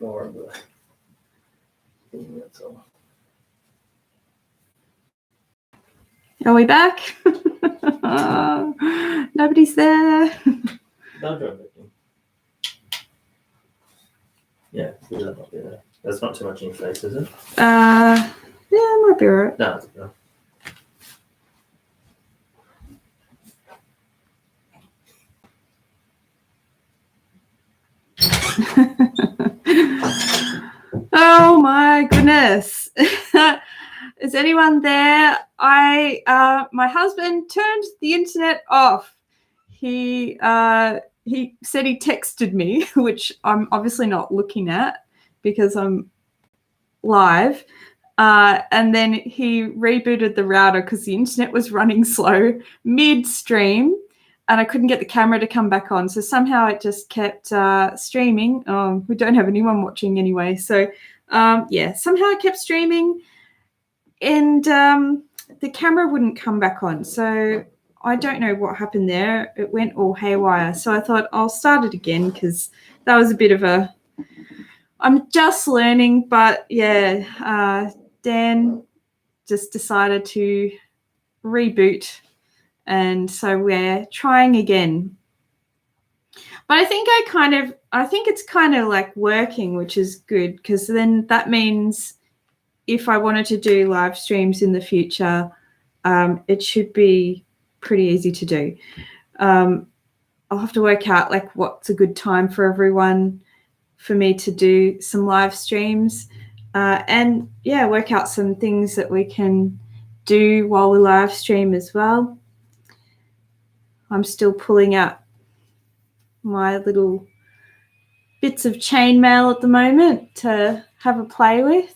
more of a thing, that's all. Are we back? Nobody's there. Don't go back in. Yeah, do that not be there. That's not too much in your face, is it? Yeah, it might be alright. No, no. Oh my goodness. Is anyone there? My husband turned the internet off. He said he texted me, which I'm obviously not looking at because I'm live. And then he rebooted the router because the internet was running slow midstream and I couldn't get the camera to come back on. So somehow it just kept streaming. We don't have anyone watching anyway. So yeah, somehow it kept streaming and the camera wouldn't come back on. So I don't know what happened there. It went all haywire. So I thought I'll start it again because that was a bit of a, I'm just learning, but yeah, Dan just decided to reboot. And so we're trying again. But I think it's kind of like working, which is good because then that means if I wanted to do live streams in the future, it should be pretty easy to do. I'll have to work out like what's a good time for everyone for me to do some live streams and yeah, work out some things that we can do while we live stream as well. I'm still pulling out my little bits of chainmail at the moment to have a play with.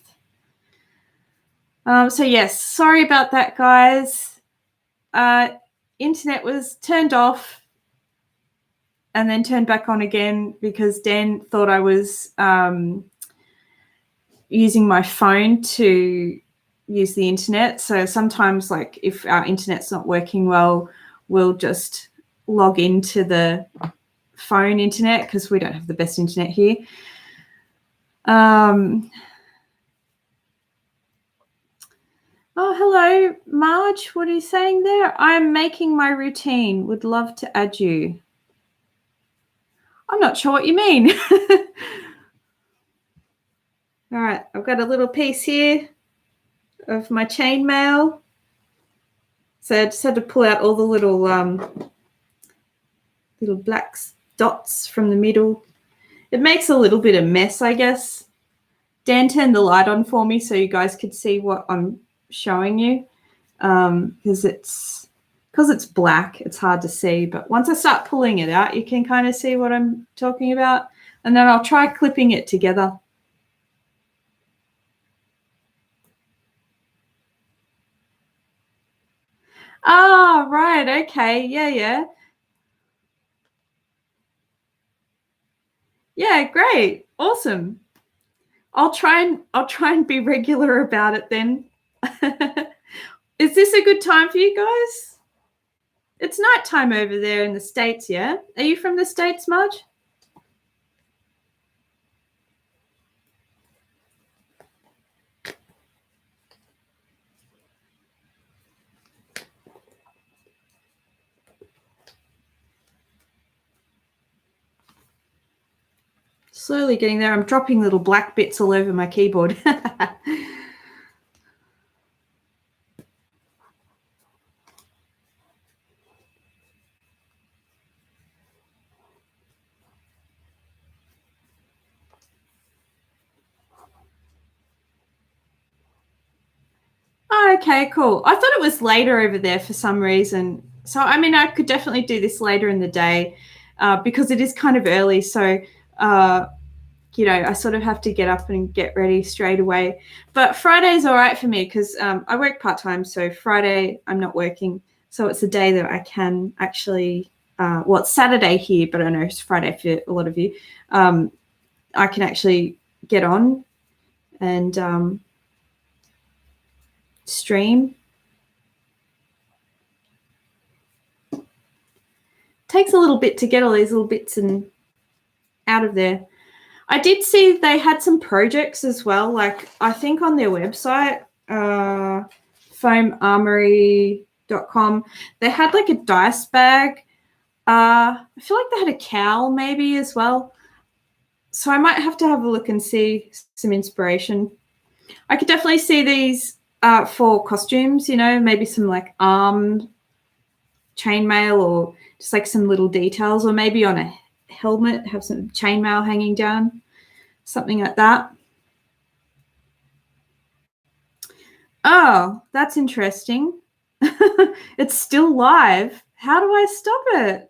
So yes, sorry about that, guys. Internet was turned off and then turned back on again because Dan thought I was using my phone to use the internet. So sometimes, like, if our internet's not working well, we'll just log into the phone internet because we don't have the best internet here. Oh, hello, Marge. What are you saying there? I'm making my routine. Would love to add you. I'm not sure what you mean. All right, I've got a little piece here of my chainmail. So I just had to pull out all the little black dots from the middle. It makes a little bit of mess, I guess. Dan turned the light on for me so you guys could see what I'm showing you. Because it's black, it's hard to see. But once I start pulling it out, you can kind of see what I'm talking about. And then I'll try clipping it together. Ah, right. Okay. Yeah. Yeah, great. Awesome. I'll try and be regular about it then. Is this a good time for you guys? It's nighttime over there in the States, yeah? Are you from the States, Marge? Slowly getting there. I'm dropping little black bits all over my keyboard. Oh, okay, cool. I thought it was later over there for some reason. So, I mean, I could definitely do this later in the day because it is kind of early. So, you know, I sort of have to get up and get ready straight away. But Friday's all right for me because I work part-time. So Friday I'm not working. So it's a day that I can actually, well, it's Saturday here, but I know it's Friday for a lot of you. I can actually get on and stream. Takes a little bit to get all these little bits and out of there. I did see they had some projects as well. Like I think on their website, foamarmory.com, they had like a dice bag. I feel like they had a cowl maybe as well. So I might have to have a look and see some inspiration. I could definitely see these for costumes, you know, maybe some like arm chainmail or just like some little details, or maybe on a helmet have some chainmail hanging down, something like that. Oh, that's interesting. It's still live. How do I stop it?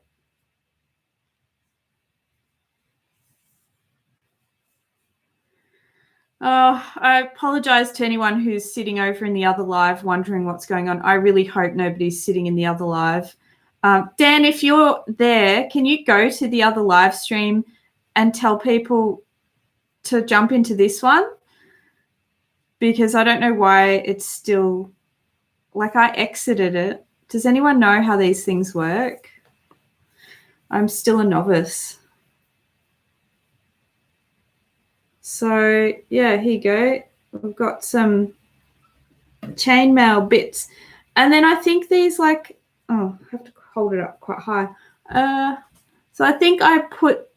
Oh, I apologize to anyone who's sitting over in the other live wondering what's going on. I really hope nobody's sitting in the other live. Dan, if you're there, can you go to the other live stream and tell people to jump into this one? Because I don't know why it's still, like, I exited it. Does anyone know how these things work? I'm still a novice. So, yeah, here you go. We've got some chainmail bits. And then I think these like, oh, I have to hold it up quite high. So I think I put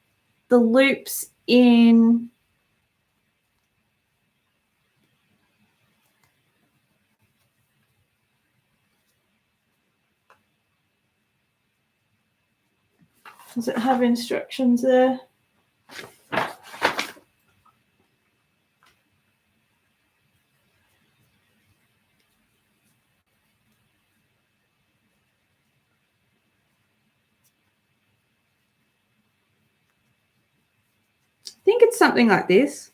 the loops in. Does it have instructions there? I think it's something like this.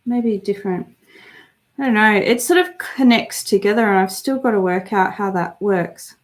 Maybe different. I don't know. It sort of connects together, and I've still got to work out how that works.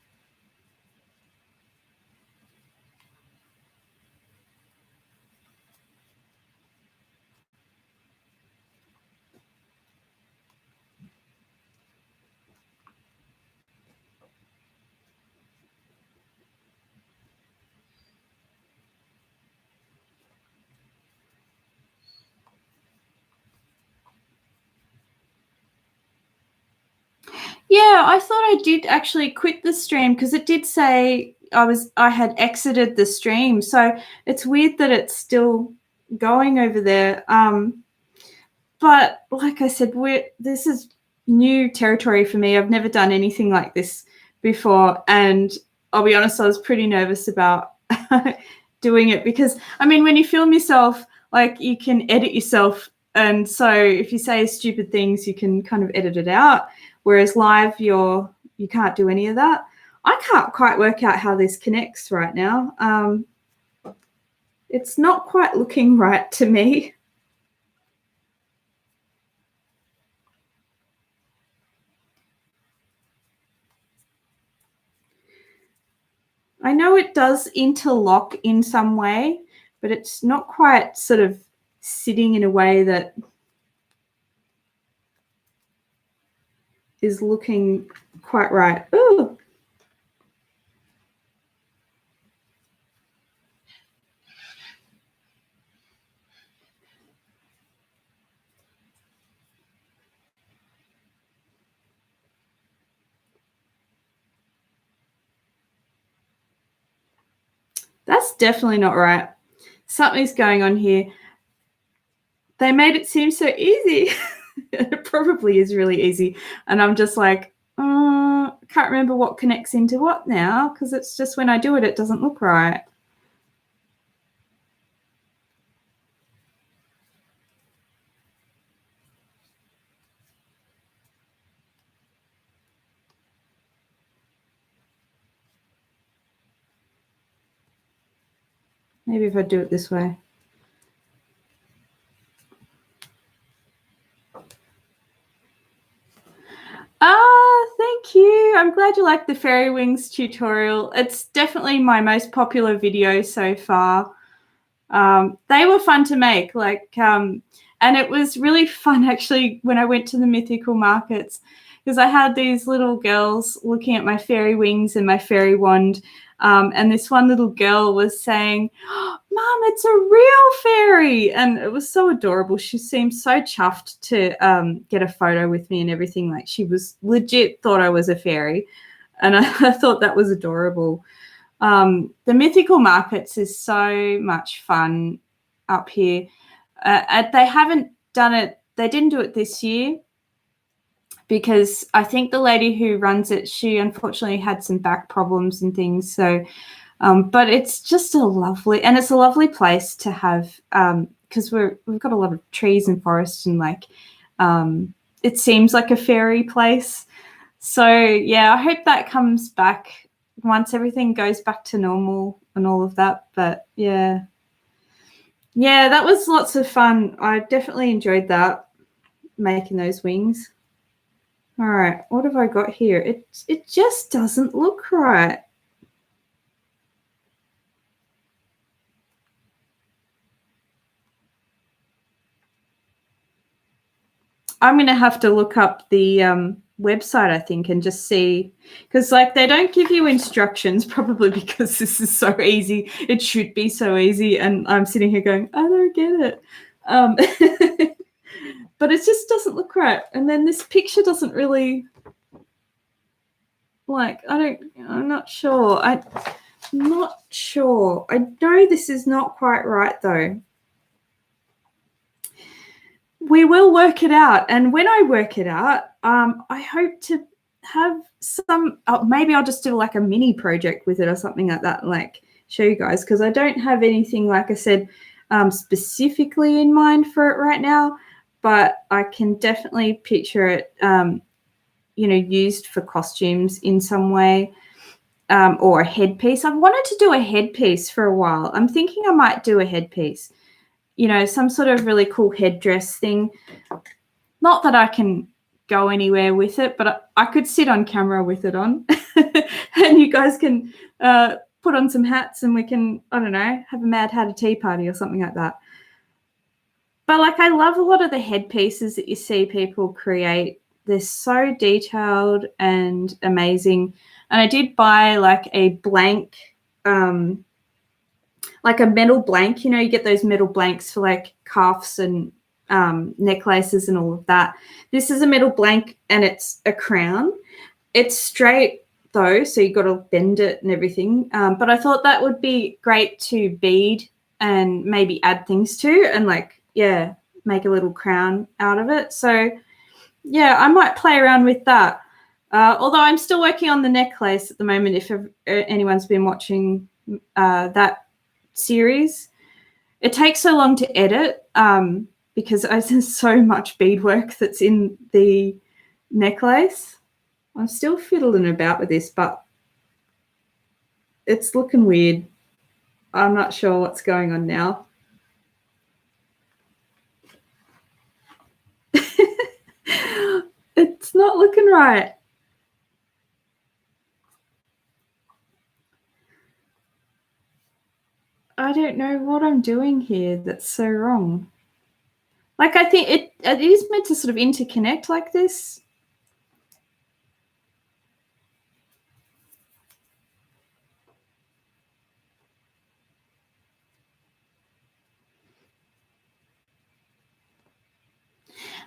Yeah, I thought I did actually quit the stream because it did say I had exited the stream. So it's weird that it's still going over there. But like I said, this is new territory for me. I've never done anything like this before, and I'll be honest, I was pretty nervous about doing it because, I mean, when you film yourself, like you can edit yourself, and so if you say stupid things, you can kind of edit it out. Whereas live, you can't do any of that. I can't quite work out how this connects right now. It's not quite looking right to me. I know it does interlock in some way, but it's not quite sort of sitting in a way that is looking quite right. Ooh. That's definitely not right. Something's going on here. They made it seem so easy. It probably is really easy. And I'm just like, can't remember what connects into what now, because it's just when I do it, it doesn't look right. Maybe if I do it this way. Thank you. I'm glad you liked the fairy wings tutorial. It's definitely my most popular video so far. They were fun to make, and it was really fun actually when I went to the mythical markets, because I had these little girls looking at my fairy wings and my fairy wand, And this one little girl was saying, "Mom, it's a real fairy." And it was so adorable. She seemed so chuffed to get a photo with me and everything. Like, she was legit thought I was a fairy. And I thought that was adorable. The mythical markets is so much fun up here. They haven't done it. They didn't do it this year because I think the lady who runs it, she unfortunately had some back problems and things. So, but it's just a lovely place to have, because we've got a lot of trees and forests, and like it seems like a fairy place. So yeah, I hope that comes back once everything goes back to normal and all of that. But yeah, that was lots of fun. I definitely enjoyed that, making those wings. All right, what have I got here? It just doesn't look right. I'm going to have to look up the website, I think, and just see, because like they don't give you instructions, probably because this is so easy. It should be so easy, and I'm sitting here going, I don't get it. But it just doesn't look right. And then this picture doesn't really, like, I'm not sure. I'm not sure. I know this is not quite right though. We will work it out. And when I work it out, I hope to have some, maybe I'll just do like a mini project with it or something like that, like show you guys, because I don't have anything, like I said, specifically in mind for it right now, but I can definitely picture it, used for costumes in some way, or a headpiece. I've wanted to do a headpiece for a while. I'm thinking I might do a headpiece. Some sort of really cool headdress thing. Not that I can go anywhere with it, but I could sit on camera with it on. And you guys can put on some hats and we can, I don't know, have a Mad Hatter tea party or something like that. But like, I love a lot of the headpieces that you see people create. They're so detailed and amazing. And I did buy like a blank, like a metal blank, you get those metal blanks for like cuffs and necklaces and all of that. This is a metal blank and it's a crown. It's straight though, so you got to bend it and everything. But I thought that would be great to bead and maybe add things to, and like, yeah, make a little crown out of it. So yeah, I might play around with that. Although I'm still working on the necklace at the moment, if anyone's been watching that series. It takes so long to edit because there's so much beadwork that's in the necklace. I'm still fiddling about with this, but it's looking weird. I'm not sure what's going on now. It's not looking right. I don't know what I'm doing here that's so wrong. Like, I think it is meant to sort of interconnect like this.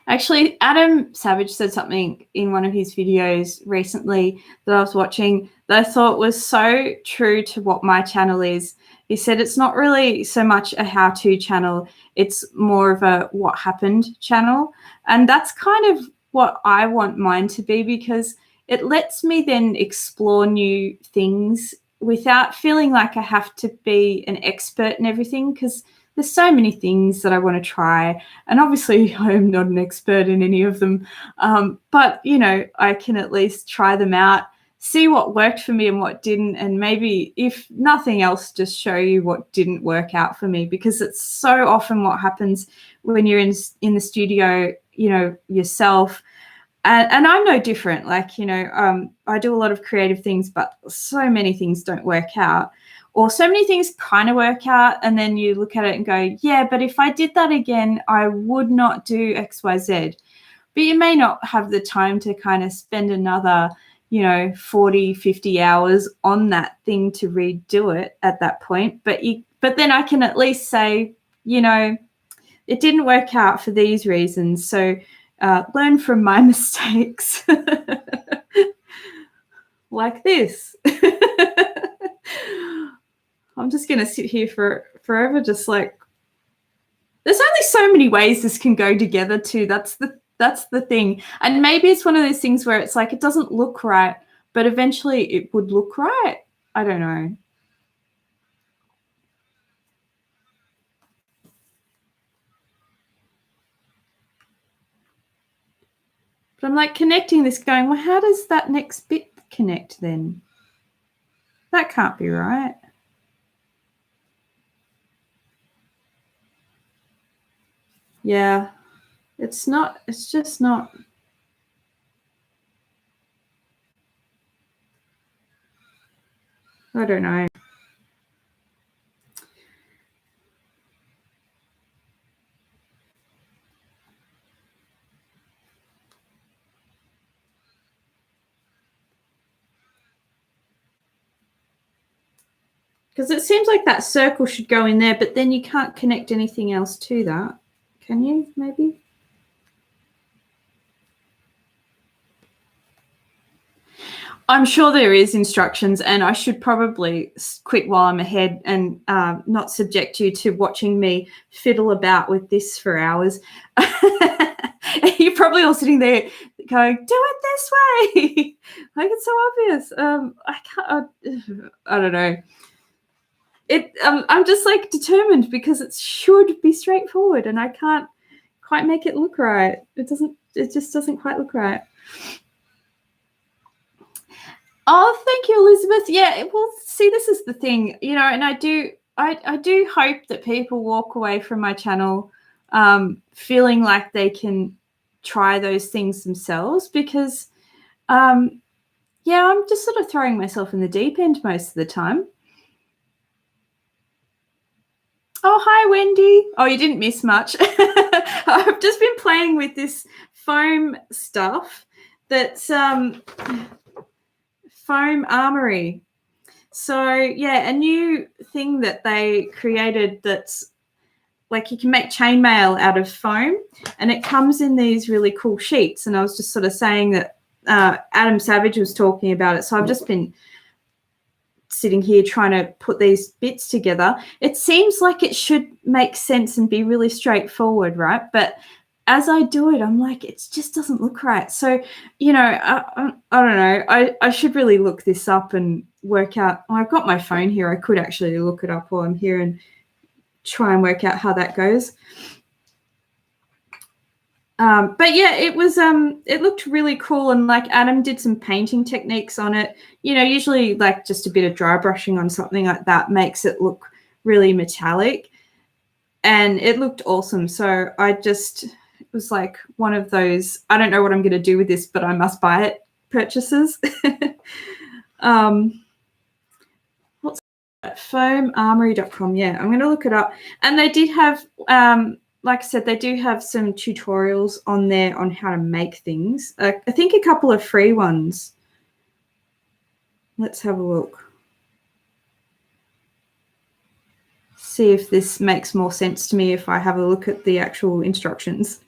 Actually, Adam Savage said something in one of his videos recently that I was watching that I thought was so true to what my channel is. He said it's not really so much a how-to channel, it's more of a what happened channel. And that's kind of what I want mine to be, because it lets me then explore new things without feeling like I have to be an expert in everything, because there's so many things that I want to try. And obviously I'm not an expert in any of them. But, I can at least try them out, see what worked for me and what didn't. And maybe, if nothing else, just show you what didn't work out for me, because it's so often what happens when you're in the studio, yourself. And I'm no different. Like, I do a lot of creative things, but so many things don't work out. Or so many things kind of work out, and then you look at it and go, yeah, but if I did that again, I would not do X, Y, Z. But you may not have the time to kind of spend another 40, 50 hours on that thing to redo it at that point. But then I can at least say, it didn't work out for these reasons. So learn from my mistakes like this. I'm just going to sit here for forever, just like, there's only so many ways this can go together too. That's the thing. And maybe it's one of those things where it's like, it doesn't look right, but eventually it would look right. I don't know. But I'm like connecting this going, well, how does that next bit connect then? That can't be right. Yeah, it's not, it's just not. I don't know. Because it seems like that circle should go in there, but then you can't connect anything else to that. Can you, maybe? I'm sure there is instructions, and I should probably quit while I'm ahead and not subject you to watching me fiddle about with this for hours. You're probably all sitting there going, do it this way. Like, it's so obvious. I don't know. I'm just like determined because it should be straightforward, and I can't quite make it look right. It just doesn't quite look right. Oh, thank you, Elizabeth. Yeah, well, see, this is the thing, and I do hope that people walk away from my channel feeling like they can try those things themselves, because, I'm just sort of throwing myself in the deep end most of the time. Oh, hi, Wendy. Oh, you didn't miss much. I've just been playing with this foam stuff that's Foam Armory. So, yeah, a new thing that they created that's like you can make chainmail out of foam, and it comes in these really cool sheets. And I was just sort of saying that Adam Savage was talking about it. So I've just been sitting here trying to put these bits together. It seems like it should make sense and be really straightforward, right? But as I do it, I'm like, it just doesn't look right. So, I don't know. I should really look this up and work out. Well, I've got my phone here. I could actually look it up while I'm here and try and work out how that goes. But yeah, it was it looked really cool, and like Adam did some painting techniques on it. Usually like just a bit of dry brushing on something like that makes it look really metallic, and it looked awesome. So it was like one of those, I don't know what I'm going to do with this, but I must buy it purchases. What's that? Foamarmory.com. Yeah, I'm going to look it up. And they did have like I said, they do have some tutorials on there on how to make things. I think a couple of free ones. Let's have a look. See if this makes more sense to me if I have a look at the actual instructions.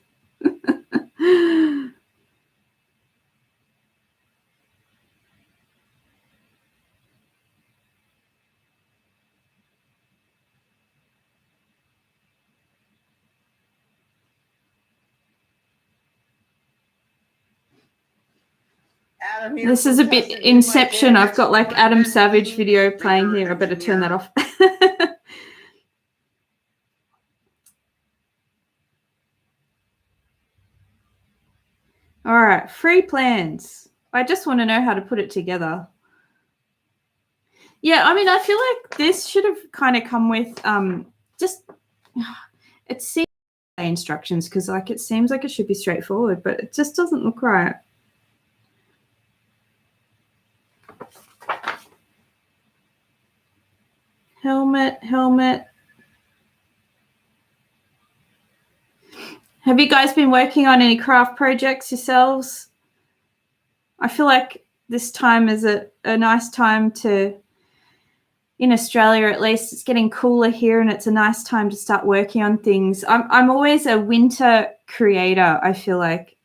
This is a bit Inception. I've got like Adam Savage video playing here. I better turn that off. All right, free plans. I just want to know how to put it together. Yeah, I mean, I feel like this should have kind of come with it seems like instructions, because like it seems like it should be straightforward, but it just doesn't look right. Helmet. Have you guys been working on any craft projects yourselves? I feel like this time is a nice time to, in Australia at least, it's getting cooler here and it's a nice time to start working on things. I'm always a winter creator, I feel like.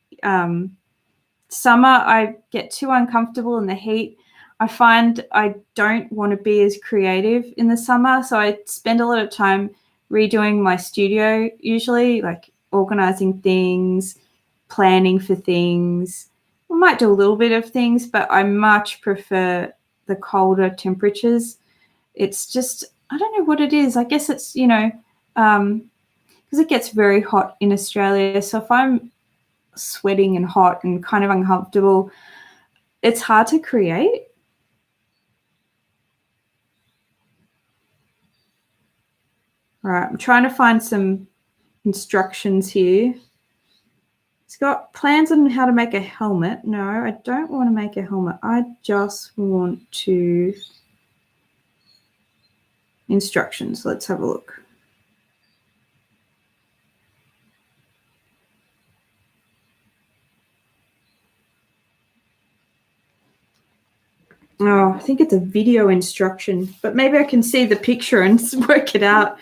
Summer, I get too uncomfortable in the heat. I find I don't want to be as creative in the summer, so I spend a lot of time redoing my studio, usually, like organizing things, planning for things. I might do a little bit of things, but I much prefer the colder temperatures. It's just, I don't know what it is. I guess it's, because it gets very hot in Australia. So if I'm sweating and hot and kind of uncomfortable, it's hard to create. All right, I'm trying to find some instructions here. It's got plans on how to make a helmet. No, I don't want to make a helmet. I just want to... Instructions. Let's have a look. Oh, I think it's a video instruction, but maybe I can see the picture and work it out.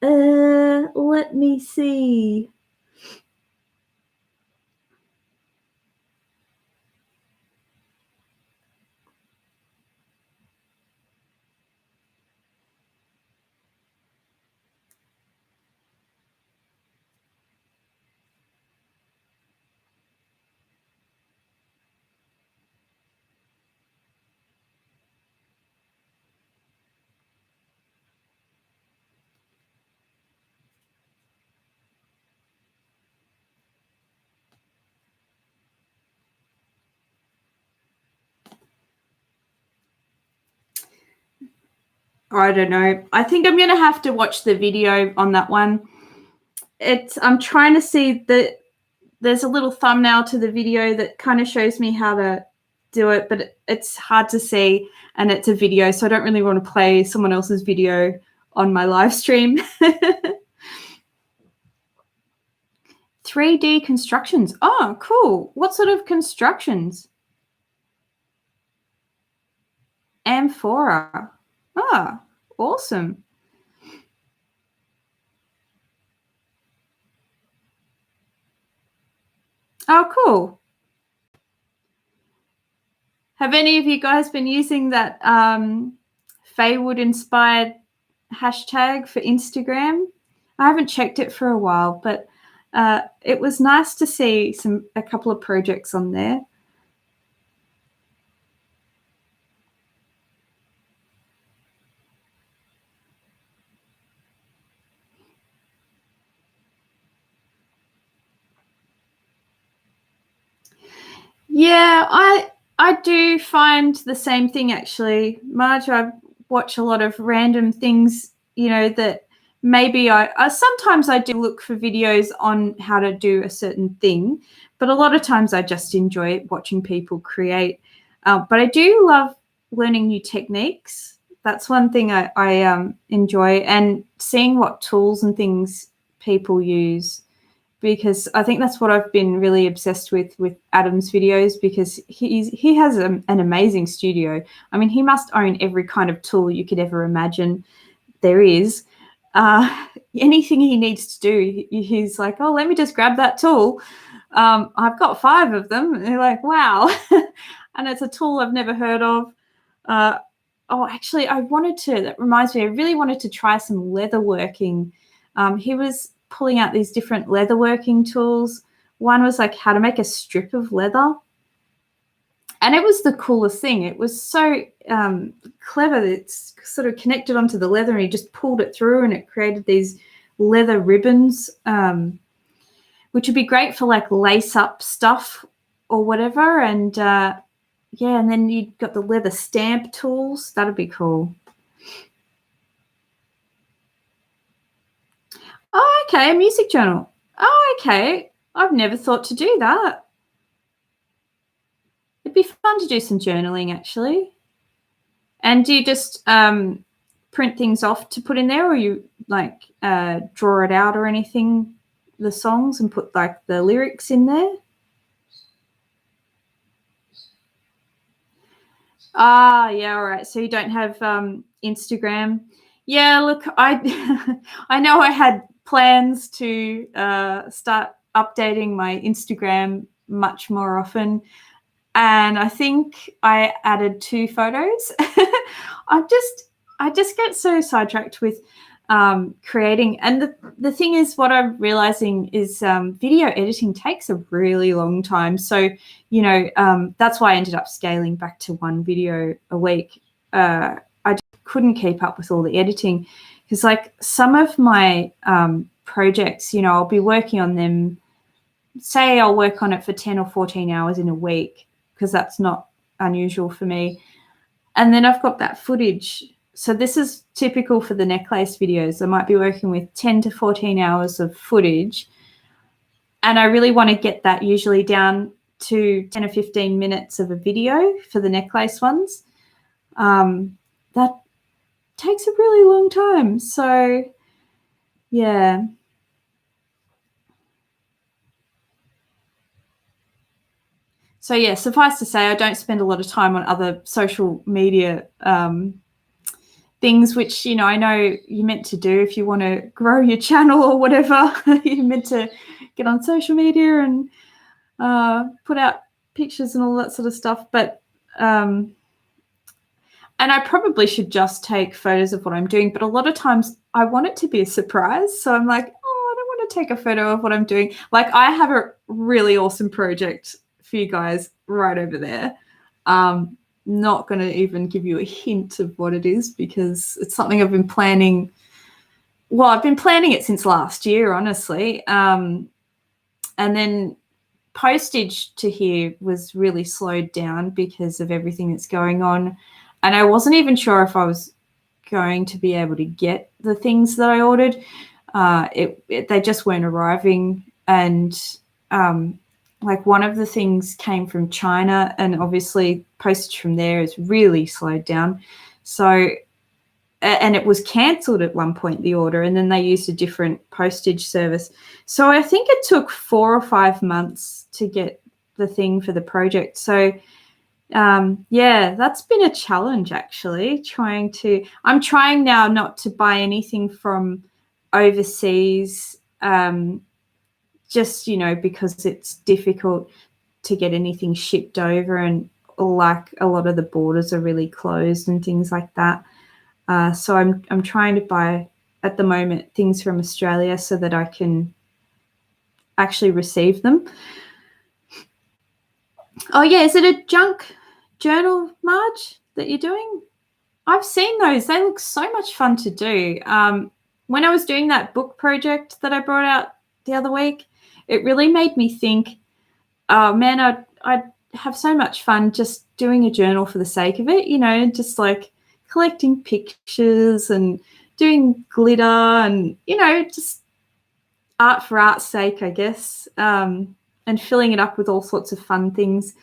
Let me see. I don't know. I think I'm going to have to watch the video on that one. I'm trying to see there's a little thumbnail to the video that kind of shows me how to do it, but it's hard to see and it's a video, so I don't really want to play someone else's video on my live stream. 3D constructions. Oh, cool. What sort of constructions? Amphora. Ah, awesome. Oh, cool. Have any of you guys been using that Faewood inspired hashtag for Instagram? I haven't checked it for a while, but it was nice to see a couple of projects on there. Yeah, I do find the same thing actually, Marge. I watch a lot of random things, that maybe sometimes I do look for videos on how to do a certain thing, but a lot of times I just enjoy watching people create. But I do love learning new techniques. That's one thing I enjoy, and seeing what tools and things people use, because I think that's what I've been really obsessed with Adam's videos, because he has an amazing studio. I mean, he must own every kind of tool you could ever imagine there is. Anything he needs to do, he's like, oh, let me just grab that tool. I've got 5 of them. And they're like, wow. And it's a tool I've never heard of. Actually, that reminds me, I really wanted to try some leather working. He was pulling out these different leatherworking tools. One was like how to make a strip of leather. And it was the coolest thing. It was so clever. It's sort of connected onto the leather and he just pulled it through and it created these leather ribbons, which would be great for like lace up stuff or whatever. And and then you got the leather stamp tools. That'd be cool. Oh, okay, a music journal. Oh, okay. I've never thought to do that. It'd be fun to do some journaling, actually. And do you just print things off to put in there, or you like draw it out or anything, the songs, and put like the lyrics in there? Yeah, all right. So you don't have Instagram. Yeah, look, I know I had plans to start updating my Instagram much more often, and I think I added 2 photos. I just get so sidetracked with creating, and the thing is, what I'm realizing is video editing takes a really long time. So that's why I ended up scaling back to 1 video a week. I just couldn't keep up with all the editing because, like, some of my projects, I'll be working on them. Say I'll work on it for 10 or 14 hours in a week, because that's not unusual for me. And then I've got that footage. So this is typical for the necklace videos. I might be working with 10 to 14 hours of footage. And I really want to get that usually down to 10 or 15 minutes of a video for the necklace ones. That takes a really long time. So, yeah. So, yeah, suffice to say, I don't spend a lot of time on other social media things, which, I know you're meant to do if you want to grow your channel or whatever. You're meant to get on social media and put out pictures and all that sort of stuff. But, and I probably should just take photos of what I'm doing. But a lot of times I want it to be a surprise. So I'm like, I don't want to take a photo of what I'm doing. Like, I have a really awesome project for you guys right over there. Not going to even give you a hint of what it is, because it's something I've been planning. Well, I've been planning it since last year, honestly. And then postage to here was really slowed down because of everything that's going on. And I wasn't even sure if I was going to be able to get the things that I ordered. They just weren't arriving. And like, one of the things came from China, and obviously postage from there is really slowed down. So, and it was cancelled at one point, the order, and then they used a different postage service. So I think it took 4 or 5 months to get the thing for the project. So yeah, that's been a challenge, actually, I'm trying now not to buy anything from overseas, just, because it's difficult to get anything shipped over, and like a lot of the borders are really closed and things like that. So I'm trying to buy at the moment things from Australia so that I can actually receive them. Oh yeah, is it a junk journal, Marge, that you're doing? I've seen those. They look so much fun to do. When I was doing that book project that I brought out the other week, it really made me think, oh man, I'd have so much fun just doing a journal for the sake of it, just like collecting pictures and doing glitter and, just art for art's sake, I guess, and filling it up with all sorts of fun things.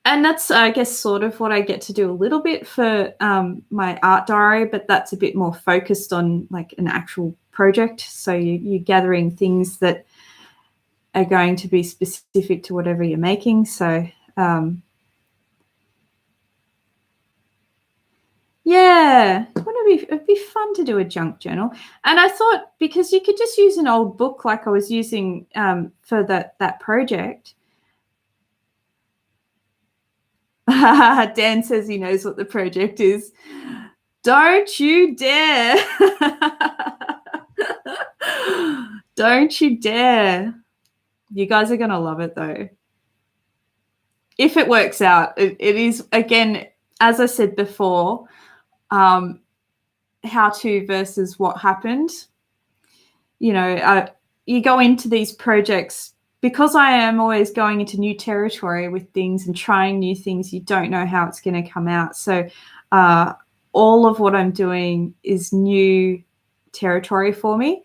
And that's, I guess, sort of what I get to do a little bit for my art diary, but that's a bit more focused on like an actual project. So you're gathering things that are going to be specific to whatever you're making. So yeah, it'd be fun to do a junk journal. And I thought, because you could just use an old book like I was using for that project. Dan says he knows what the project is. Don't you dare. Don't you dare. You guys are going to love it, though. If it works out, it is, again, as I said before, how to versus what happened. You go into these projects, because I am always going into new territory with things and trying new things. You don't know how it's going to come out. So all of what I'm doing is new territory for me.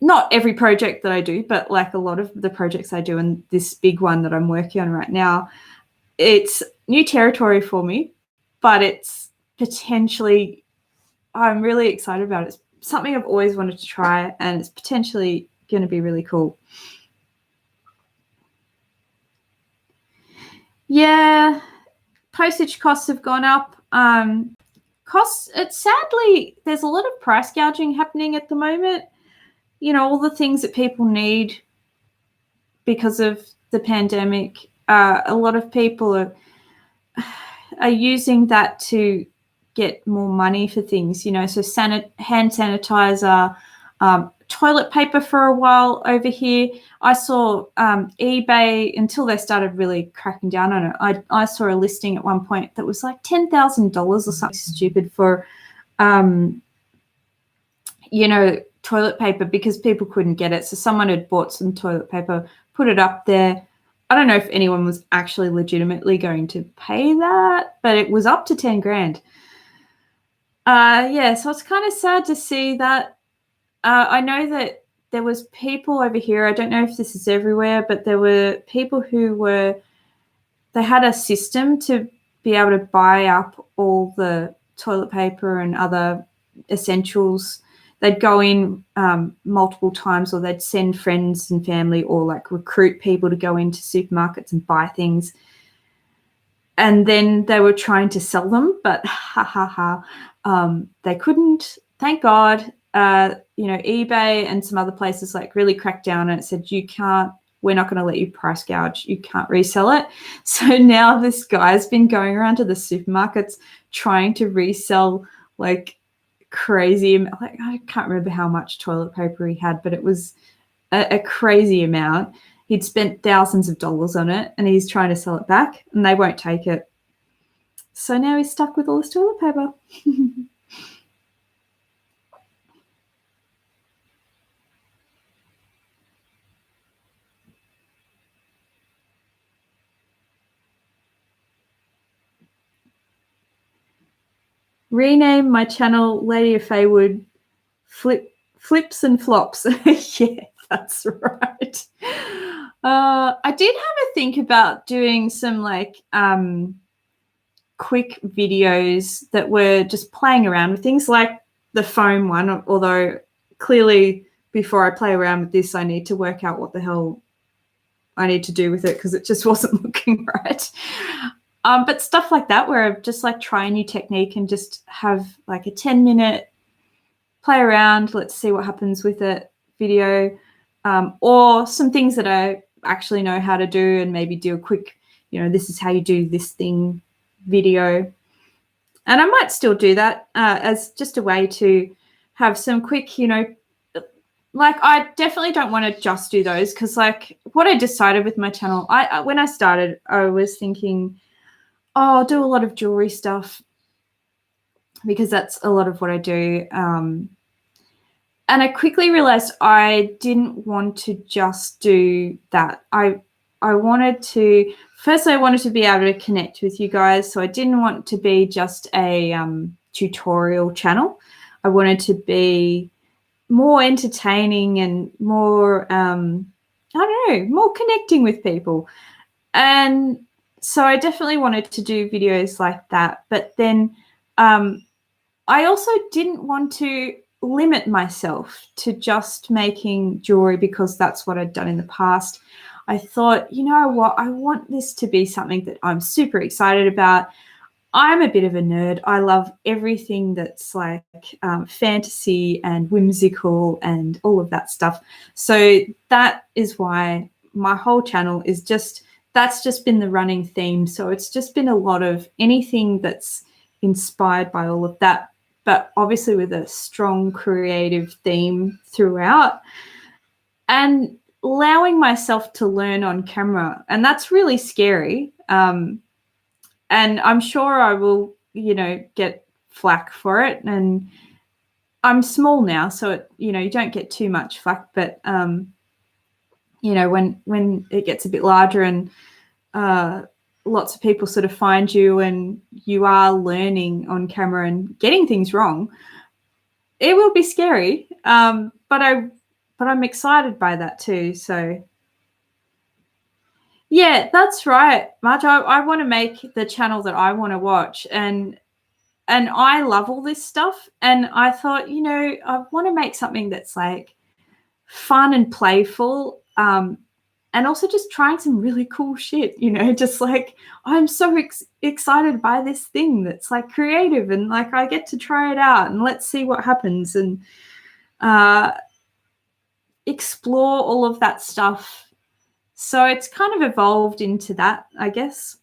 Not every project that I do, but like a lot of the projects I do, and this big one that I'm working on right now, it's new territory for me, but it's potentially, I'm really excited about it. It's something I've always wanted to try, and it's potentially going to be really cool. Yeah, postage costs have gone up. Sadly, there's a lot of price gouging happening at the moment. All the things that people need because of the pandemic. A lot of people are using that to get more money for things, so hand sanitizer, toilet paper for a while over here. I saw eBay, until they started really cracking down on it, I saw a listing at one point that was like $10,000 or something stupid for, toilet paper, because people couldn't get it. So someone had bought some toilet paper, put it up there. I don't know if anyone was actually legitimately going to pay that, but it was up to 10 grand. So it's kind of sad to see that. I know that there was people over here, I don't know if this is everywhere, but there were people they had a system to be able to buy up all the toilet paper and other essentials. They'd go in multiple times, or they'd send friends and family, or like recruit people to go into supermarkets and buy things. And then they were trying to sell them, but they couldn't. Thank God. eBay and some other places like really cracked down and it said, we're not going to let you price gouge. You can't resell it. So now this guy's been going around to the supermarkets trying to resell like crazy, like I can't remember how much toilet paper he had, but it was a crazy amount. He'd spent thousands of dollars on it and he's trying to sell it back and they won't take it. So now he's stuck with all his toilet paper. Rename my channel Lady of Faewood Flips and Flops. Yeah, that's right. I did have a think about doing some like quick videos that were just playing around with things, like the foam one, although clearly before I play around with this, I need to work out what the hell I need to do with it because it just wasn't looking right. But stuff like that where I just like try a new technique and just have like a 10-minute play around, let's see what happens with it video, or some things that I actually know how to do and maybe do a quick, this is how you do this thing video. And I might still do that as just a way to have some quick, like I definitely don't want to just do those because like what I decided with my channel, when I started, I was thinking, I'll do a lot of jewelry stuff because that's a lot of what I do. And I quickly realized I didn't want to just do that. I wanted to, firstly, I wanted to be able to connect with you guys. So I didn't want to be just a tutorial channel. I wanted to be more entertaining and more, more connecting with people. And so I definitely wanted to do videos like that. But then I also didn't want to limit myself to just making jewelry because that's what I'd done in the past. I thought, you know what, I want this to be something that I'm super excited about. I'm a bit of a nerd. I love everything that's like fantasy and whimsical and all of that stuff. So that is why my whole channel is that's just been the running theme. So it's just been a lot of anything that's inspired by all of that, but obviously with a strong creative theme throughout and allowing myself to learn on camera. And that's really scary. And I'm sure I will, get flack for it. And I'm small now, so you don't get too much flack, but when it gets a bit larger and lots of people sort of find you and you are learning on camera and getting things wrong, it will be scary. But I'm excited by that too. So yeah, that's right, Marge. I want to make the channel that I want to watch, and I love all this stuff. And I thought, I want to make something that's like fun and playful, and also just trying some really cool shit, just like I'm so excited by this thing that's like creative, and like I get to try it out and let's see what happens, and explore all of that stuff. So it's kind of evolved into that, I guess.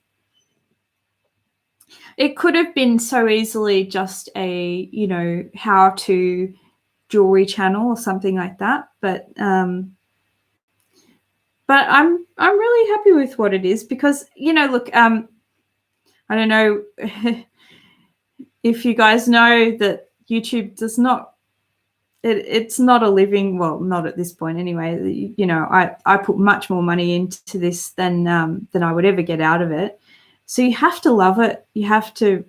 It could have been so easily just a, how to jewelry channel or something like that. But I'm really happy with what it is because, look, I don't know if you guys know that YouTube does not, it's not a living, well, not at this point anyway. I put much more money into this than I would ever get out of it. So you have to love it. It has to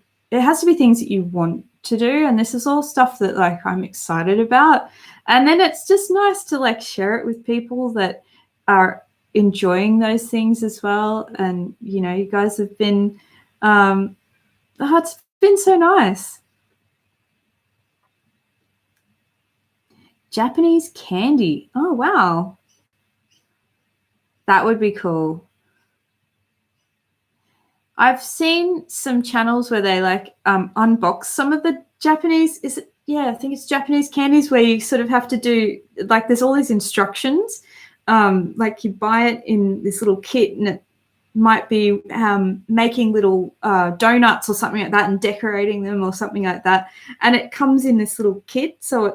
be things that you want to do. And this is all stuff that like I'm excited about. And then it's just nice to like share it with people that are enjoying those things as well. And, you guys have been, it's been so nice. Japanese candy. Oh, wow. That would be cool. I've seen some channels where they like unbox some of the Japanese, I think it's Japanese candies where you sort of have to do, like there's all these instructions. Like you buy it in this little kit and it might be making little donuts or something like that and decorating them or something like that. And it comes in this little kit. So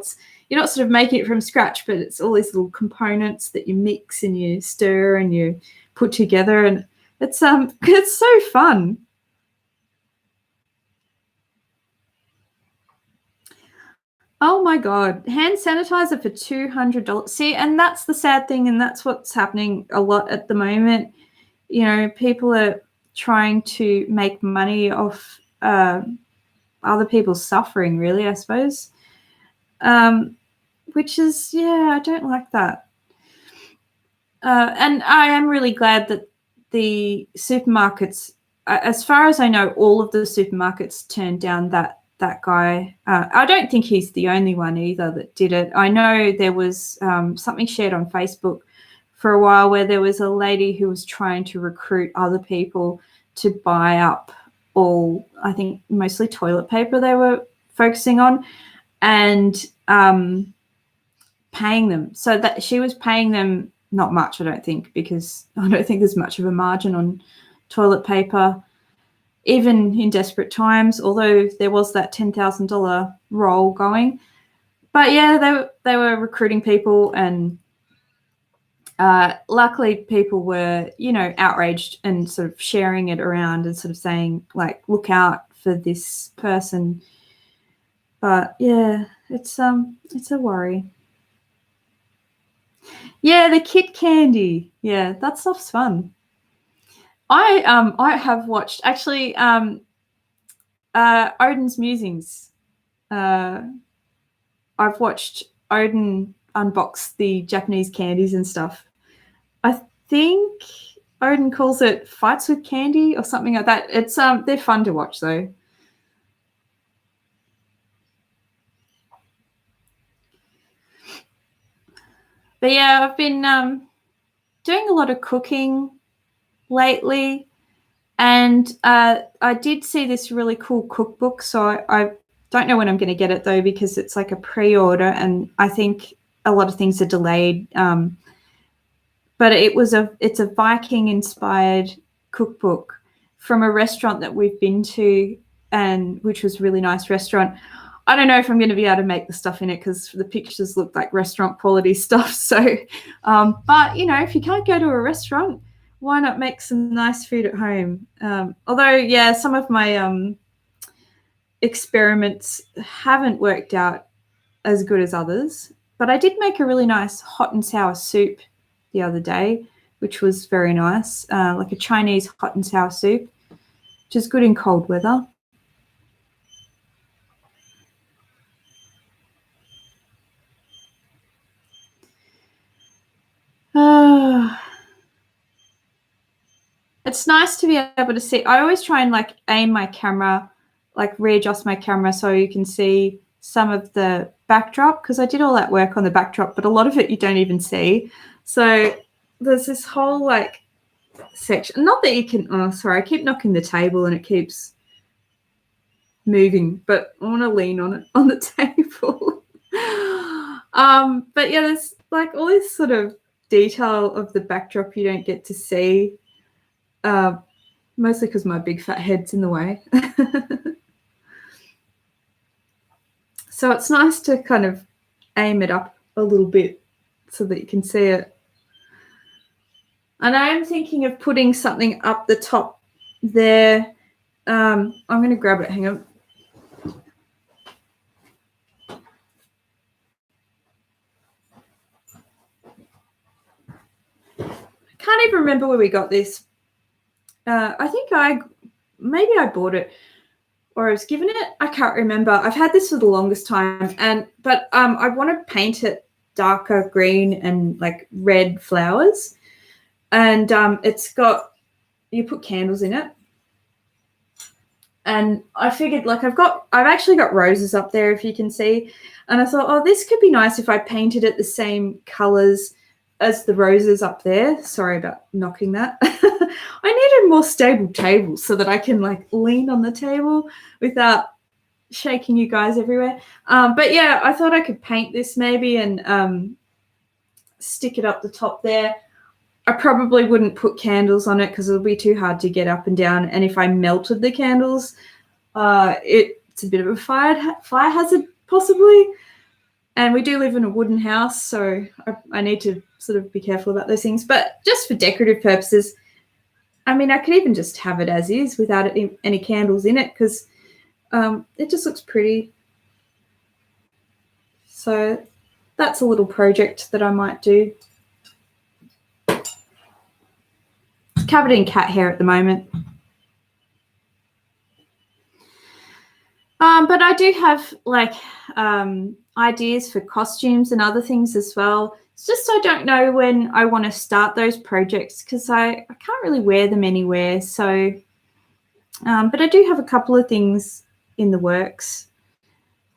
you're not sort of making it from scratch, but it's all these little components that you mix and you stir and you put together, and it's so fun. Oh my God, hand sanitizer for $200. See, and that's the sad thing, and that's what's happening a lot at the moment. People are trying to make money off other people's suffering, really, I suppose. Which is, I don't like that. And I am really glad that the supermarkets, as far as I know, all of the supermarkets turned down that guy. I don't think he's the only one either that did it. I know there was something shared on Facebook for a while where there was a lady who was trying to recruit other people to buy up all, I think mostly toilet paper they were focusing on, and paying them. So that she was paying them not much, I don't think, because I don't think there's much of a margin on toilet paper, even in desperate times, although there was that $10,000 roll going. But yeah, they were recruiting people, and luckily people were, outraged and sort of sharing it around and sort of saying, like, look out for this person. But yeah, it's a worry. Yeah, the kit candy. Yeah, that stuff's fun. I have watched actually Odin's Musings. I've watched Odin unbox the Japanese candies and stuff. I think Odin calls it Fights with Candy or something like that. It's they're fun to watch though. But yeah, I've been doing a lot of cooking lately, and I did see this really cool cookbook. So I don't know when I'm going to get it though, because it's like a pre-order, and I think a lot of things are delayed. But it's a Viking-inspired cookbook from a restaurant that we've been to, and which was a really nice restaurant. I don't know if I'm going to be able to make the stuff in it because the pictures look like restaurant quality stuff. So, but if you can't go to a restaurant, why not make some nice food at home? Although, yeah, some of my experiments haven't worked out as good as others, but I did make a really nice hot and sour soup the other day, which was very nice, like a Chinese hot and sour soup, which is good in cold weather. It's nice to be able to see. I always try and like aim my camera, like readjust my camera so you can see some of the backdrop, because I did all that work on the backdrop, but a lot of it you don't even see. So there's this whole like section. Not that you can. Oh, sorry, I keep knocking the table and it keeps moving, but I want to lean on it on the table. But yeah, there's like all this sort of detail of the backdrop you don't get to see, mostly because my big fat head's in the way. So it's nice to kind of aim it up a little bit so that you can see it. And I am thinking of putting something up the top there. I'm going to grab it. Hang on. I can't even remember where we got this. I think maybe I bought it or I was given it. I can't remember. I've had this for the longest time, but I want to paint it darker green and like red flowers, and it's got, you put candles in it, and I figured like I've actually got roses up there, if you can see, and I thought, oh, this could be nice if I painted it the same colors as the roses up there. Sorry about knocking that. I need a more stable table so that I can like lean on the table without shaking you guys everywhere. But yeah, I thought I could paint this maybe and stick it up the top there. I probably wouldn't put candles on it because it'll be too hard to get up and down. And if I melted the candles, it's a bit of a fire hazard possibly. And we do live in a wooden house, so I need to sort of be careful about those things. But just for decorative purposes, I mean, I could even just have it as is without any candles in it because it just looks pretty. So that's a little project that I might do. It's covered in cat hair at the moment. But I do have like ideas for costumes and other things as well. It's just I don't know when I want to start those projects because I can't really wear them anywhere. So, but I do have a couple of things in the works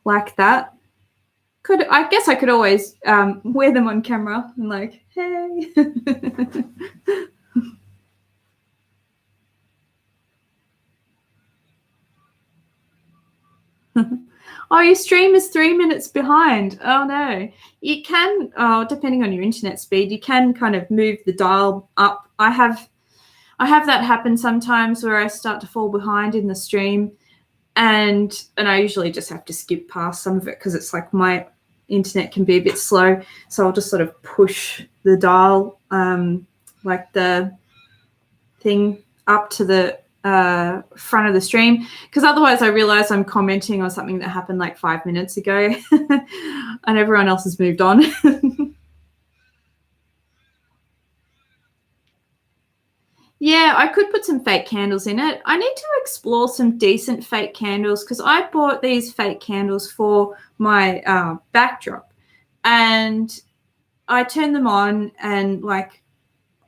like that. I guess I could always wear them on camera and like, hey. Oh, your stream is 3 minutes behind. Oh no. You can, depending on your internet speed, you can kind of move the dial up. I have that happen sometimes where I start to fall behind in the stream, and I usually just have to skip past some of it because it's like my internet can be a bit slow. So I'll just sort of push the dial, like the thing up to the front of the stream, because otherwise I realize I'm commenting on something that happened like 5 minutes ago and everyone else has moved on. Yeah, I could put some fake candles in it. I need to explore some decent fake candles because I bought these fake candles for my backdrop, and I turned them on and like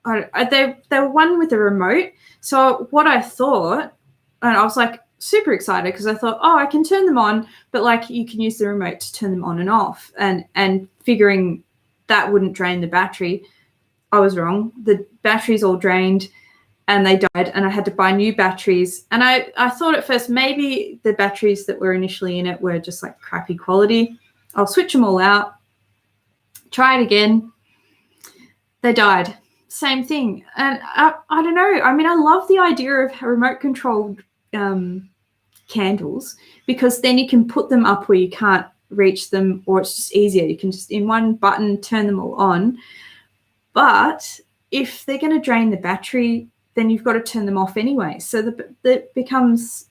they were one with a remote. So what I thought, and I was like super excited because I thought, oh, I can turn them on, but like you can use the remote to turn them on and off, and figuring that wouldn't drain the battery. I was wrong. The batteries all drained and they died, and I had to buy new batteries. And I thought at first maybe the batteries that were initially in it were just like crappy quality. I'll switch them all out, try it again. They died. Same thing. And I don't know. I mean, I love the idea of remote controlled candles because then you can put them up where you can't reach them, or it's just easier. You can just in one button turn them all on. But if they're going to drain the battery, then you've got to turn them off anyway. So that becomes,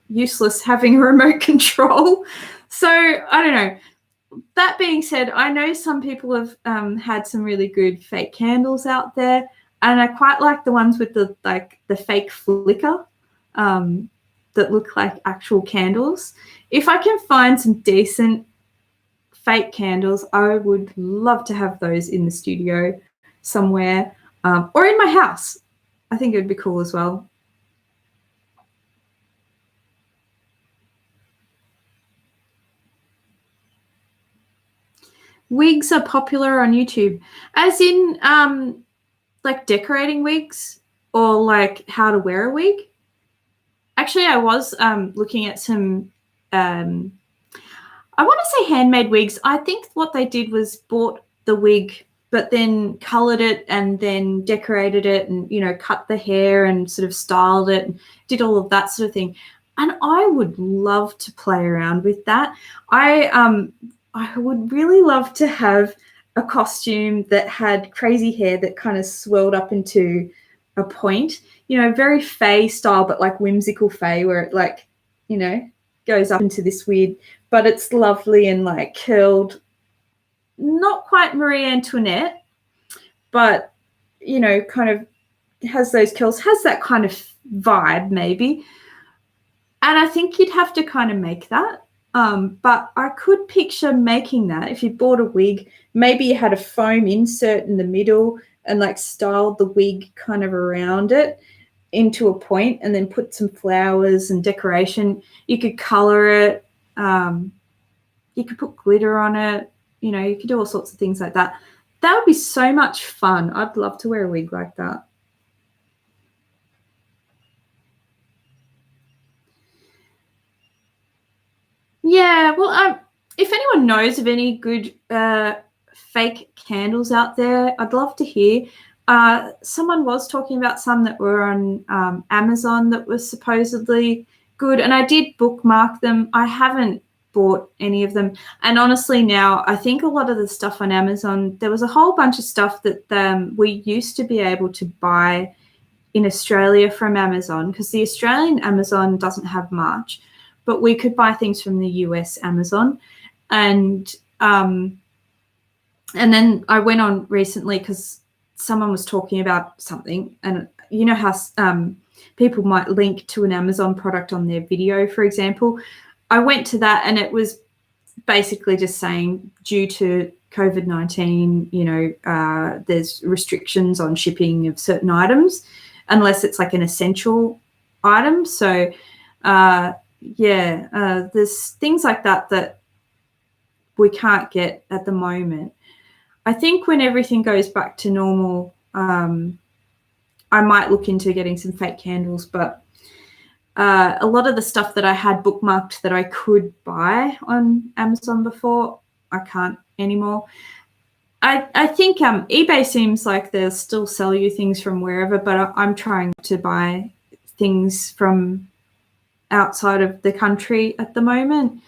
useless having a remote control. So I don't know. That being said, I know some people have had some really good fake candles out there, and I quite like the ones with the fake flicker that look like actual candles. If I can find some decent fake candles, I would love to have those in the studio somewhere, or in my house. I think it would be cool as well. wigs are popular on YouTube, as in like decorating wigs or like how to wear a wig. Actually, I was looking at some, I want to say handmade wigs. I think what they did was bought the wig, but then colored it and then decorated it and, you know, cut the hair and sort of styled it and did all of that sort of thing. And I would love to play around with that. I would really love to have a costume that had crazy hair that kind of swirled up into a point, you know, very Fae style, but like whimsical Fae, where it like, you know, goes up into this weird, but it's lovely and like curled, not quite Marie Antoinette, but, you know, kind of has those curls, has that kind of vibe maybe. And I think you'd have to kind of make that. But I could picture making that if you bought a wig, maybe you had a foam insert in the middle and like styled the wig kind of around it into a point and then put some flowers and decoration. You could color it. You could put glitter on it. You know, you could do all sorts of things like that. That would be so much fun. I'd love to wear a wig like that. Yeah, well, if anyone knows of any good fake candles out there, I'd love to hear. Someone was talking about some that were on Amazon that were supposedly good, and I did bookmark them. I haven't bought any of them. And honestly now, I think a lot of the stuff on Amazon, there was a whole bunch of stuff that we used to be able to buy in Australia from Amazon, because the Australian Amazon doesn't have much. But we could buy things from the US Amazon. And then I went on recently because someone was talking about something. And you know how people might link to an Amazon product on their video, for example. I went to that and it was basically just saying due to COVID-19, you know, there's restrictions on shipping of certain items unless it's like an essential item. So, there's things like that we can't get at the moment. I think when everything goes back to normal, I might look into getting some fake candles, but a lot of the stuff that I had bookmarked that I could buy on Amazon before, I can't anymore. I think eBay seems like they'll still sell you things from wherever, but I'm trying to buy things from outside of the country at the moment,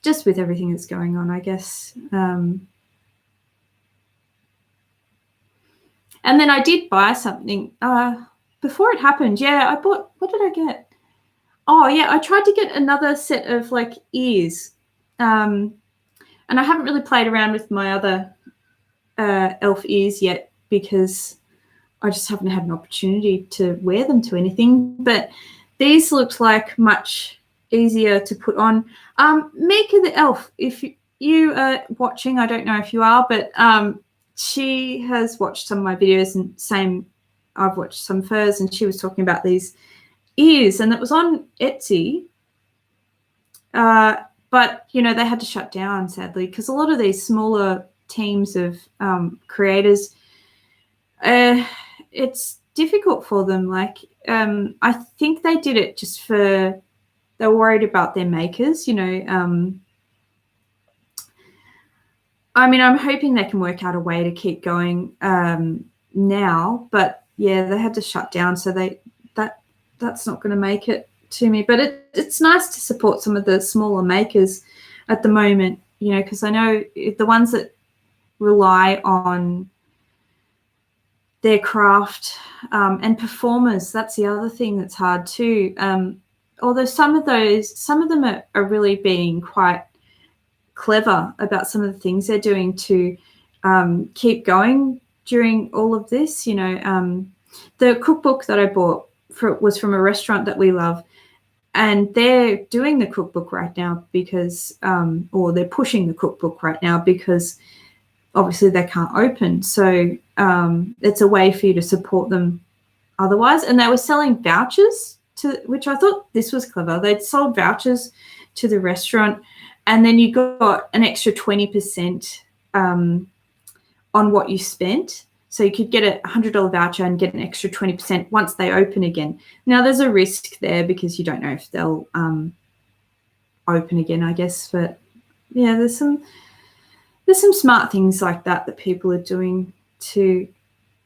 just with everything that's going on, I guess. And then I did buy something before it happened. Yeah, I bought, what did I get? Oh yeah, I tried to get another set of like ears, and I haven't really played around with my other elf ears yet because I just haven't had an opportunity to wear them to anything. But these looked like much easier to put on. Mika the elf, if you are watching, I don't know if you are, but she has watched some of my videos, and same, I've watched some of hers, and she was talking about these ears, and it was on Etsy. But, you know, they had to shut down, sadly, because a lot of these smaller teams of creators, it's difficult for them. Like, I think they did it just they're worried about their makers, you know. I mean, I'm hoping they can work out a way to keep going now, but yeah, they had to shut down, so that's not going to make it to me. But it's nice to support some of the smaller makers at the moment, you know, because I know the ones that rely on their craft and performers, that's the other thing that's hard too. Although some of them are really being quite clever about some of the things they're doing to keep going during all of this. You know, the cookbook that I bought was from a restaurant that we love, and they're doing the cookbook right now because, or they're pushing the cookbook right now because obviously they can't open. So it's a way for you to support them otherwise. And they were selling vouchers which I thought this was clever. They'd sold vouchers to the restaurant, and then you got an extra 20% on what you spent. So you could get a $100 voucher and get an extra 20% once they open again. Now there's a risk there because you don't know if they'll open again, I guess. But yeah, there's some smart things like that people are doing to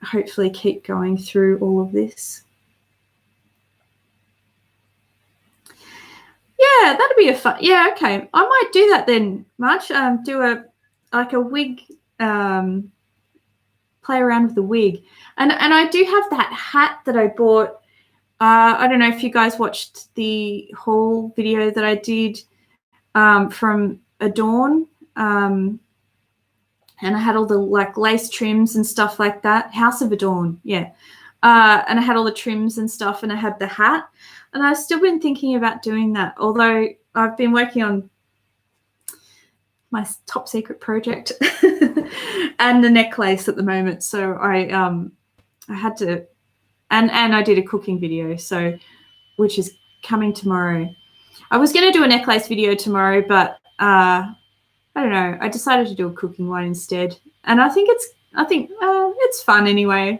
hopefully keep going through all of this. Yeah, that'd be a fun. Yeah, okay. I might do that then, March. Do a wig, play around with the wig. And I do have that hat that I bought. I don't know if you guys watched the haul video that I did from Adorn. And I had all the like lace trims and stuff like that. House of Adorn, yeah. And I had all the trims and stuff, and I had the hat. And I've still been thinking about doing that, although I've been working on my top secret project and the necklace at the moment. So I had to, and I did a cooking video, so which is coming tomorrow. I was going to do a necklace video tomorrow, but I don't know. I decided to do a cooking one instead, and I think it's fun anyway.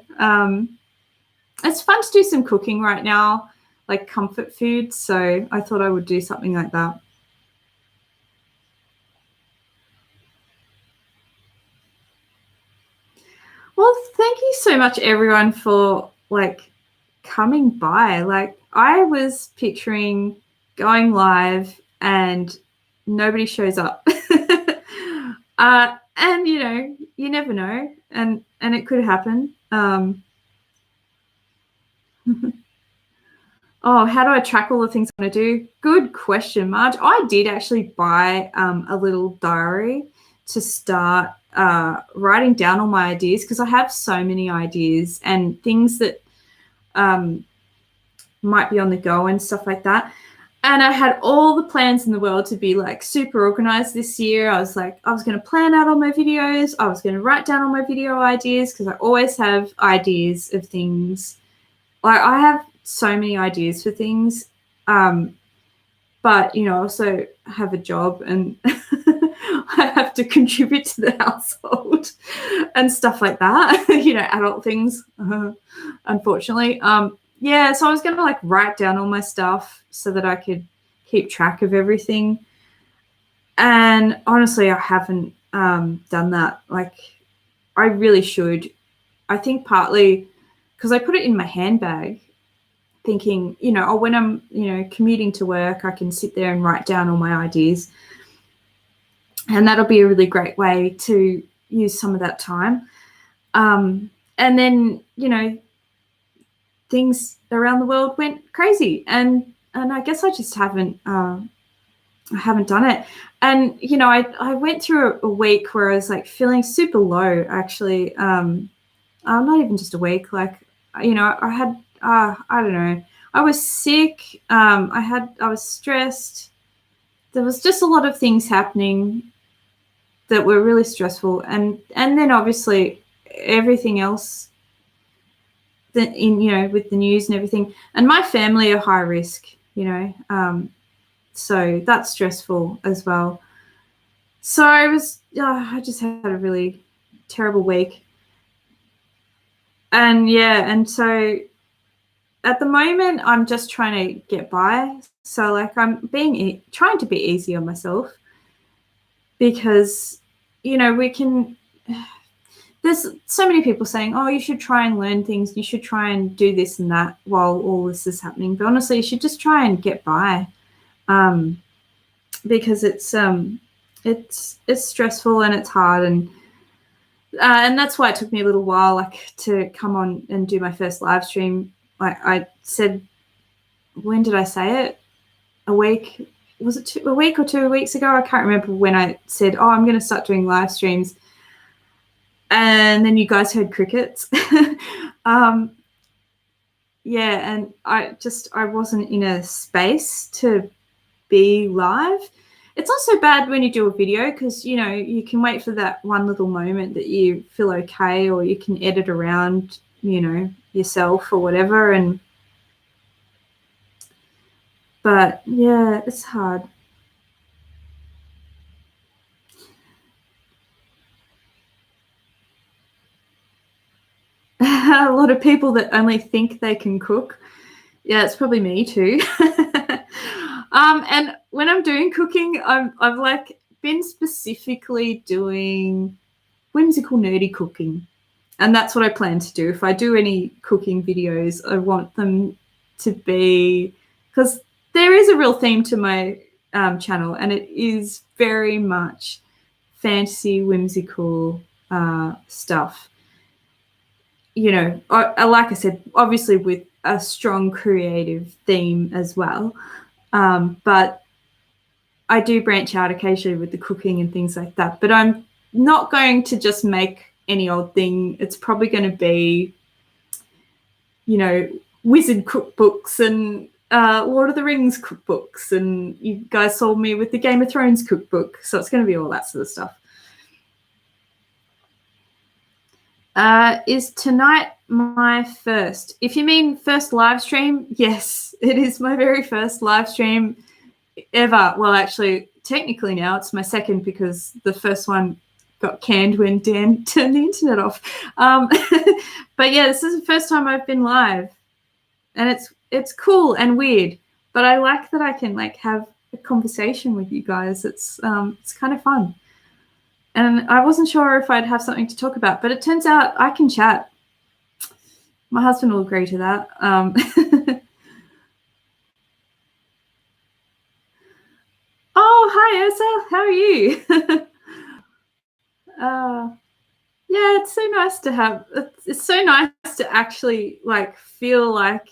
It's fun to do some cooking right now, like comfort food. So I thought I would do something like that. Well, thank you so much, everyone, for like coming by. Like I was picturing going live and nobody shows up. And you know, you never know, and it could happen. Oh, how do I track all the things I want to do? Good question, Marge. I did actually buy a little diary to start writing down all my ideas, because I have so many ideas and things that might be on the go and stuff like that. And I had all the plans in the world to be like super organized this year. I was like, I was going to plan out all my videos. I was going to write down all my video ideas, because I always have ideas of things. Like I have so many ideas for things. But, you know, I also have a job and I have to contribute to the household and stuff like that, you know, adult things, unfortunately. Yeah, so I was going to like write down all my stuff so that I could keep track of everything. And honestly, I haven't done that. Like I really should. I think partly because I put it in my handbag thinking, you know, when I'm, you know, commuting to work, I can sit there and write down all my ideas. And that'll be a really great way to use some of that time. And then, you know, things around the world went crazy, and I guess I just haven't done it. And you know, I went through a week where I was like feeling super low, actually. Not even just a week, like, you know, I had I don't know, I was sick, I was stressed. There was just a lot of things happening that were really stressful, and then obviously everything else you know, with the news and everything. And my family are high risk, you know, so that's stressful as well. So I just had a really terrible week. And yeah, and so at the moment I'm just trying to get by. So like I'm trying to be easy on myself, because, you know, there's so many people saying, oh, you should try and learn things, you should try and do this and that while all this is happening. But honestly, you should just try and get by, because it's stressful and it's hard, and that's why it took me a little while, like, to come on and do my first live stream. Like I said, when did I say it? A week? Was it a week or 2 weeks ago? I can't remember when I said, oh, I'm going to start doing live streams. And then you guys heard crickets. Yeah, and I wasn't in a space to be live. It's also bad when you do a video, because, you know, you can wait for that one little moment that you feel okay, or you can edit around, you know, yourself or whatever. But yeah, it's hard. a lot of people that only think they can cook. Yeah, it's probably me too. And when I'm doing cooking, I've like been specifically doing whimsical, nerdy cooking. And that's what I plan to do. If I do any cooking videos, I want them to be, because there is a real theme to my channel, and it is very much fantasy, whimsical stuff. You know, like I said, obviously with a strong creative theme as well. But I do branch out occasionally with the cooking and things like that. But I'm not going to just make any old thing. It's probably going to be, you know, wizard cookbooks and Lord of the Rings cookbooks. And you guys saw me with the Game of Thrones cookbook. So it's going to be all that sort of stuff. Is tonight my first? If you mean first live stream, yes, it is my very first live stream ever. Well, actually, technically now it's my second, because the first one got canned when Dan turned the internet off. But yeah, this is the first time I've been live, and it's cool and weird. But I like that I can like have a conversation with you guys. It's kind of fun. And I wasn't sure if I'd have something to talk about, but it turns out I can chat. My husband will agree to that. Oh, hi, Ursa. How are you? Yeah, it's so nice to have. It's so nice to actually like feel like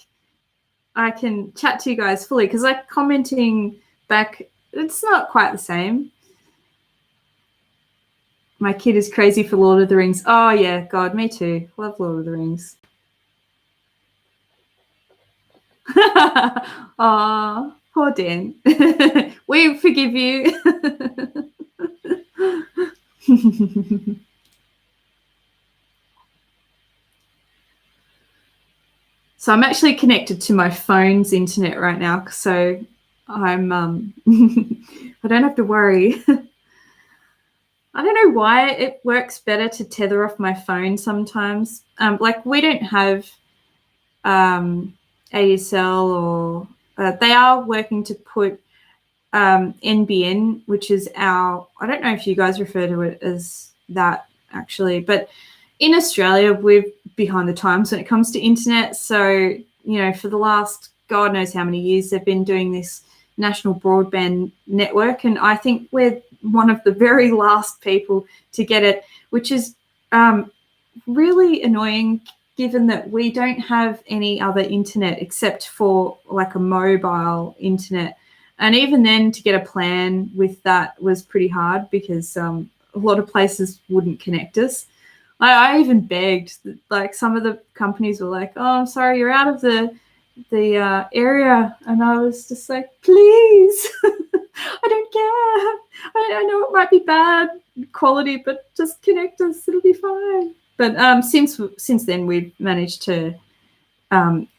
I can chat to you guys fully, because like commenting back, it's not quite the same. My kid is crazy for Lord of the Rings. Oh, yeah, God, me too. Love Lord of the Rings. Oh, poor Dan. We forgive you. So I'm actually connected to my phone's internet right now, so I'm I don't have to worry. I don't know why it works better to tether off my phone sometimes. Like we don't have ASL, or they are working to put NBN, which is our, I don't know if you guys refer to it as that actually, but in Australia, we're behind the times when it comes to internet. So, you know, for the last God knows how many years, they've been doing this national broadband network. And I think we're one of the very last people to get it, which is really annoying, given that we don't have any other internet except for like a mobile internet. And even then, to get a plan with that was pretty hard, because a lot of places wouldn't connect us. I even begged, like some of the companies were like, oh, I'm sorry, you're out of the area. And I was just like, please, I don't care. I know it might be bad quality, but just connect us. It'll be fine. But since then, we've managed to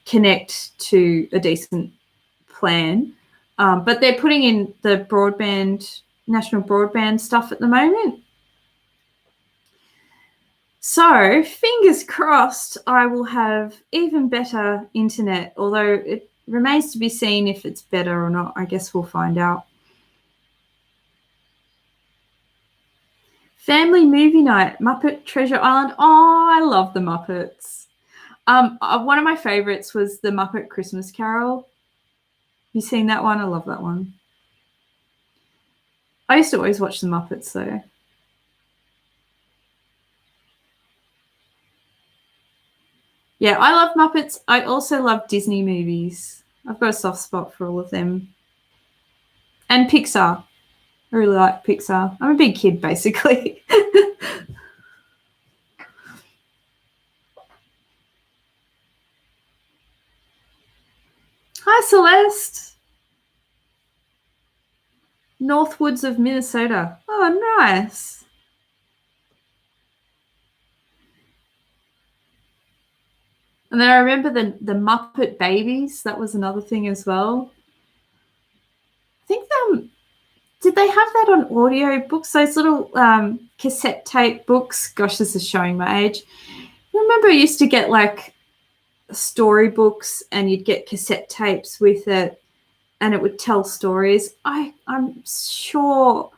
connect to a decent plan. But they're putting in the broadband, national broadband stuff at the moment. So fingers crossed I will have even better internet, although it remains to be seen if it's better or not. I guess we'll find out. Family movie night, Muppet Treasure Island. Oh, I love the Muppets. One of my favorites was the Muppet Christmas Carol. You seen that one? I love that one. I used to always watch the Muppets though. Yeah, I love Muppets. I also love Disney movies. I've got a soft spot for all of them. And Pixar. I really like Pixar. I'm a big kid, basically. Hi, Celeste. Northwoods of Minnesota. Oh, nice. And then I remember the Muppet Babies. That was another thing as well. I think did they have that on audio books? Those little cassette tape books. Gosh, this is showing my age. remember I used to get like storybooks and you'd get cassette tapes with it and it would tell stories. I'm sure,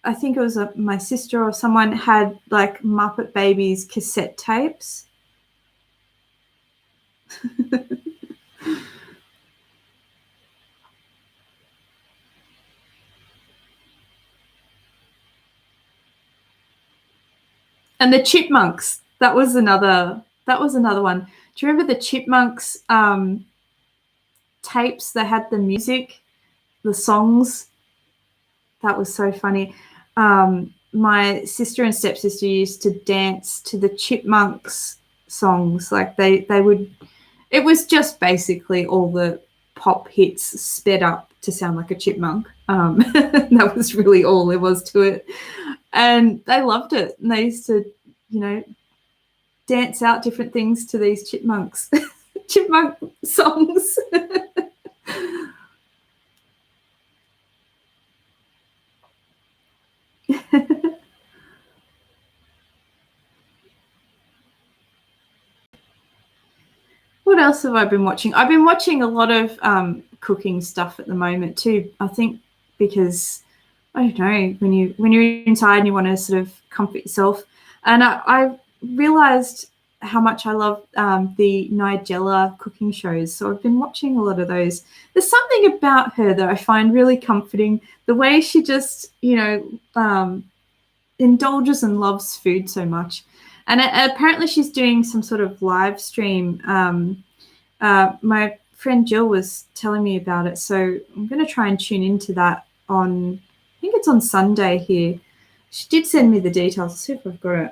I think it was my sister or someone had like Muppet Babies cassette tapes. And the Chipmunks, that was another one. Do you remember the Chipmunks tapes? They had the music, the songs. That was so funny. My sister and stepsister used to dance to the Chipmunks songs. Like they would, it was just basically all the pop hits sped up to sound like a chipmunk. That was really all there was to it. And they loved it. And they used to, dance out different things to these chipmunks, chipmunk songs. What else have I been watching? I've been watching a lot of cooking stuff at the moment too. I think because I don't know, when you're inside and you want to sort of comfort yourself. And I realized how much I love the Nigella cooking shows. So I've been watching a lot of those. There's something about her that I find really comforting. The way she just, indulges and loves food so much. And apparently she's doing some sort of live stream. My friend Jill was telling me about it. So I'm going to try and tune into that on, I think it's on Sunday here. She did send me the details. Let's see if I've got it.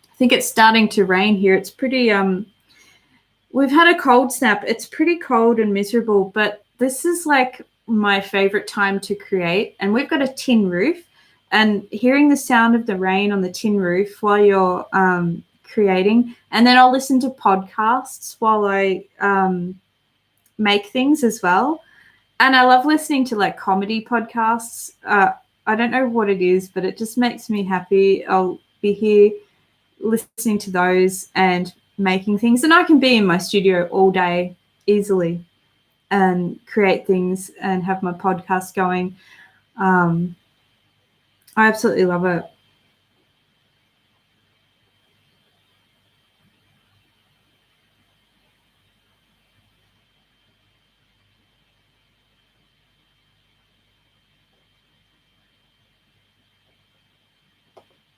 I think it's starting to rain here. It's pretty, we've had a cold snap. It's pretty cold and miserable, but this is like my favorite time to create. And we've got a tin roof, and hearing the sound of the rain on the tin roof while you're creating, and then I'll listen to podcasts while I make things as well. And I love listening to like comedy podcasts. I don't know what it is, but it just makes me happy. I'll be here listening to those and making things, and I can be in my studio all day easily and create things and have my podcast going. I absolutely love it.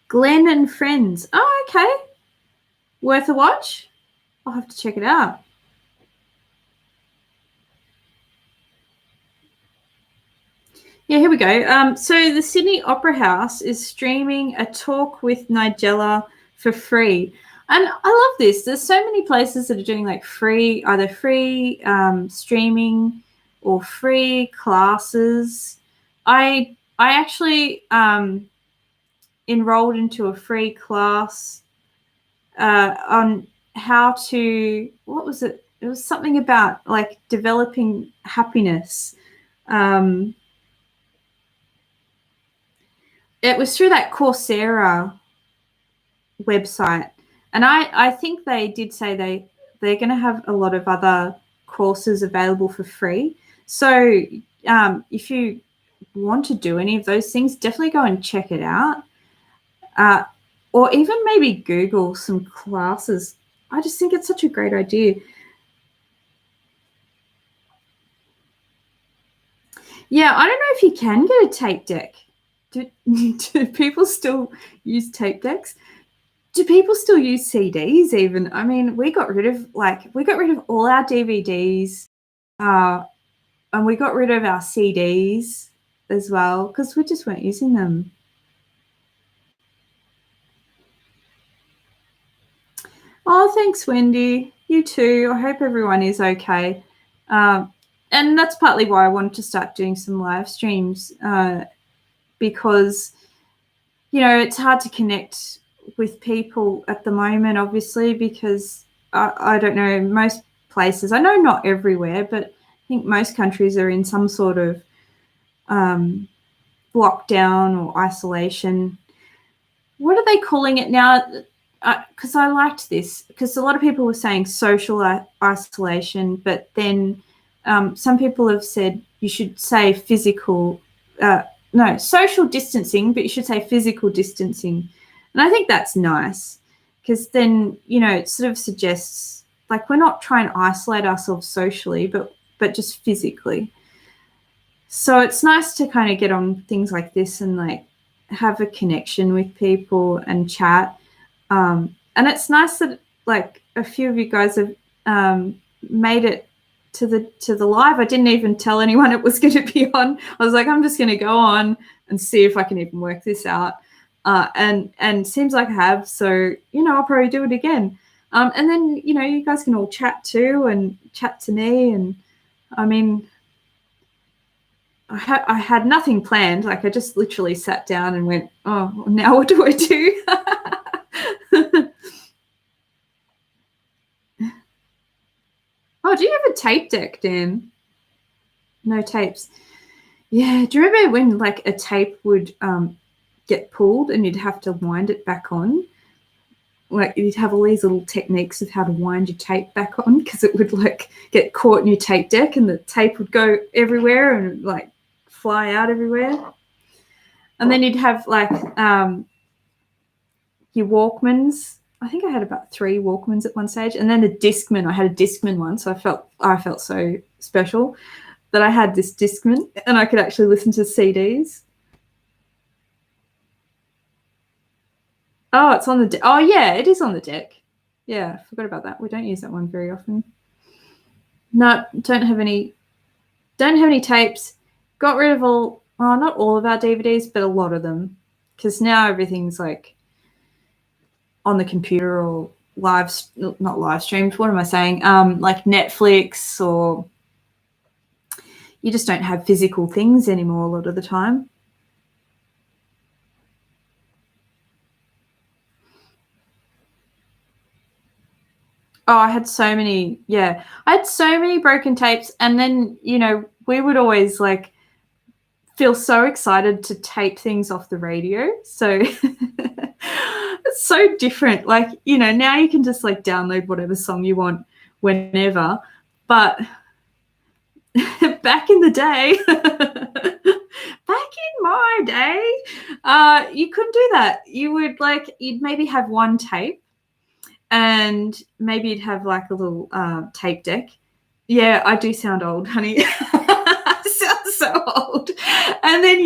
Glenn and Friends. Oh, okay. Worth a watch? I'll have to check it out. Yeah, here we go. So the Sydney Opera House is streaming a talk with Nigella for free. And I love this. There's so many places that are doing like free, either free streaming or free classes. I actually enrolled into a free class on how to, what was it? It was something about like developing happiness. It was through that Coursera website. And I think they did say they're going to have a lot of other courses available for free. So if you want to do any of those things, definitely go and check it out. Or even maybe Google some classes. I just think it's such a great idea. Yeah, I don't know if you can get a tape deck. Do people still use tape decks? Do people still use CDs even? I mean, we got rid of all our DVDs, and we got rid of our CDs as well because we just weren't using them. Oh, Oh, thanks, Wendy. You too. I hope everyone is okay. And that's partly why I wanted to start doing some live streams, because, you know, it's hard to connect with people at the moment, obviously, because I don't know, most places, I know not everywhere, but I think most countries are in some sort of lockdown or isolation. What are they calling it now? Because I liked this, because a lot of people were saying social isolation, but then some people have said you should say physical, no, social distancing, but you should say physical distancing. And I think that's nice, because then, you know, it sort of suggests, like, we're not trying to isolate ourselves socially, but just physically. So it's nice to kind of get on things like this and, like, have a connection with people and chat. And it's nice that, like, a few of you guys have made it to the live. I didn't even tell anyone it was going to be on. I was like, I'm just going to go on and see if I can even work this out. And seems like I have. So, you know, I'll probably do it again. And then, you know, you guys can all chat too and chat to me. And I mean, I had nothing planned. Like, I just literally sat down and went, oh, now what do I do? Oh, do you have a tape deck, Dan? No tapes. Yeah. Do you remember when, like, a tape would get pulled and you'd have to wind it back on? Like, you'd have all these little techniques of how to wind your tape back on, because it would, like, get caught in your tape deck and the tape would go everywhere and, like, fly out everywhere. And then you'd have, like, your Walkmans. I think I had about 3 Walkmans at one stage, and then the Discman. I had a Discman one, so I felt so special that I had this Discman and I could actually listen to CDs. Oh, it's on the deck. Oh, yeah, it is on the deck. Yeah, I forgot about that. We don't use that one very often. No, don't have any tapes. Got rid of not all of our DVDs, but a lot of them, because now everything's, like, on the computer or not live streamed. What am I saying? Like Netflix, or you just don't have physical things anymore a lot of the time. Oh, I had so many. Yeah, I had so many broken tapes, and then, you know, we would always, like, feel so excited to tape things off the radio. So it's so different. Like, you know, now you can just, like, download whatever song you want whenever. But back in the day, back in my day, you couldn't do that. You would, like, you'd maybe have one tape, and maybe you'd have, like, a little tape deck. Yeah, I do sound old, honey. I sound so old. And then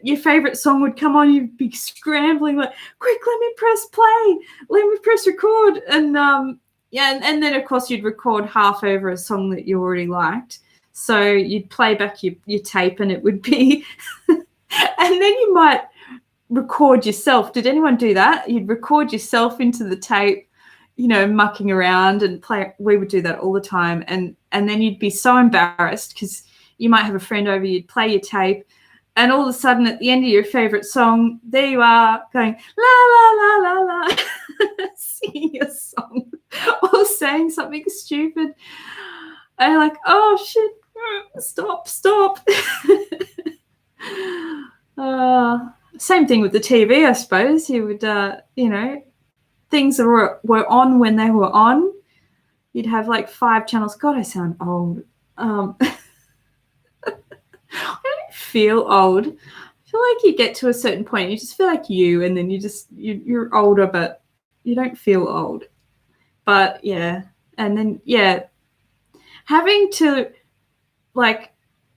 your favorite song would come on. You'd be scrambling, like, quick, let me press play, let me press record. And and then, of course, you'd record half over a song that you already liked. So you'd play back your tape, and it would be and then you might record yourself. Did anyone do that? You'd record yourself into the tape, you know, mucking around and play. We would do that all the time. And then you'd be so embarrassed, because you might have a friend over, you'd play your tape, and all of a sudden at the end of your favorite song, there you are going, la, la, la, la, la, singing your song or saying something stupid. And you're like, oh, shit, stop. Same thing with the TV, I suppose. You would, you know, things that were on when they were on. You'd have, like, 5 channels. God, I sound old. I don't feel old. I feel like you get to a certain point, you just feel like you, and then you're older, but you don't feel old. But yeah, and then, yeah, having to, like,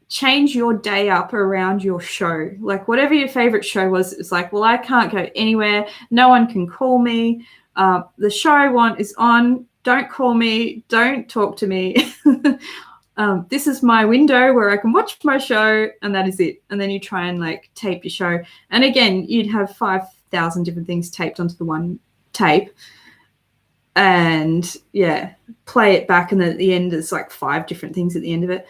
change your day up around your show. Like, whatever your favorite show was, it's like, well, I can't go anywhere. No one can call me. The show I want is on. Don't call me. Don't talk to me. This is my window where I can watch my show, and that is it. And then you try and, like, tape your show. And again, you'd have 5,000 different things taped onto the one tape. and yeah, play it back, and then at the end there's like 5 different things at the end of it.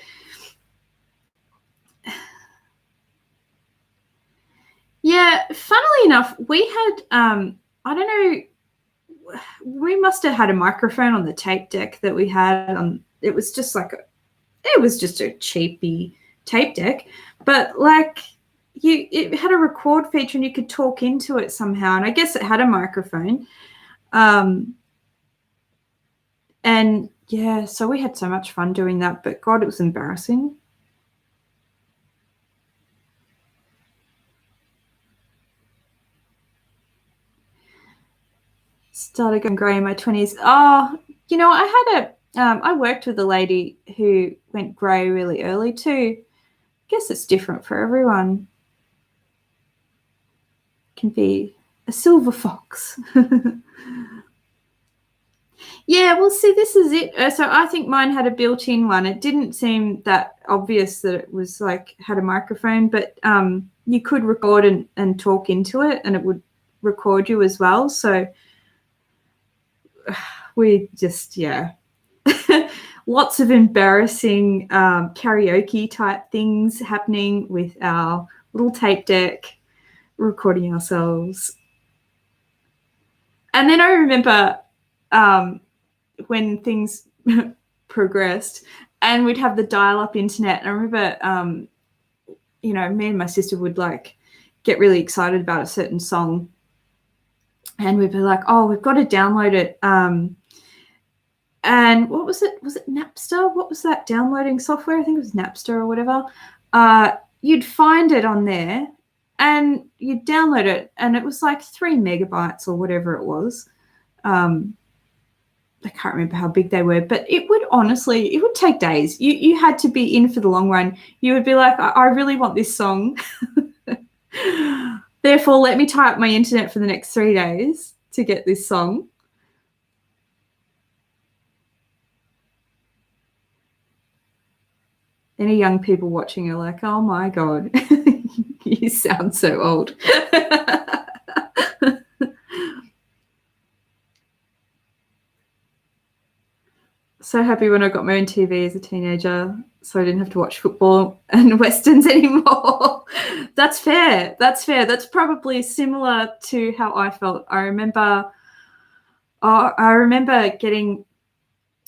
Yeah, funnily enough, we had I don't know, we must have had a microphone on the tape deck that we had. It was just a cheapy tape deck, but like it had a record feature and you could talk into it somehow, and I guess it had a microphone. And yeah, so we had so much fun doing that, but God, it was embarrassing. Started going grey in my 20s. Oh, you know, I worked with a lady who went grey really early too. I guess it's different for everyone. Can be a silver fox. Yeah, well, see, this is it. So I think mine had a built-in one. It didn't seem that obvious that it was like had a microphone, but you could record and talk into it, and it would record you as well. So we just, yeah, lots of embarrassing karaoke type things happening with our little tape deck, recording ourselves. And then I remember when things progressed and we'd have the dial-up internet. And I remember, you know, me and my sister would like get really excited about a certain song, and we'd be like, oh, we've got to download it. And what was it? Was it Napster? What was that downloading software? I think it was Napster or whatever. You'd find it on there and you'd download it, and it was like 3 megabytes or whatever it was. I can't remember how big they were, but it would take days. You had to be in for the long run. You would be like, I really want this song. Therefore, let me tie up my internet for the next 3 days to get this song. Any young people watching are like, oh my God, you sound so old. So happy when I got my own TV as a teenager, so I didn't have to watch football and Westerns anymore. That's fair. That's fair. That's probably similar to how I felt. I remember getting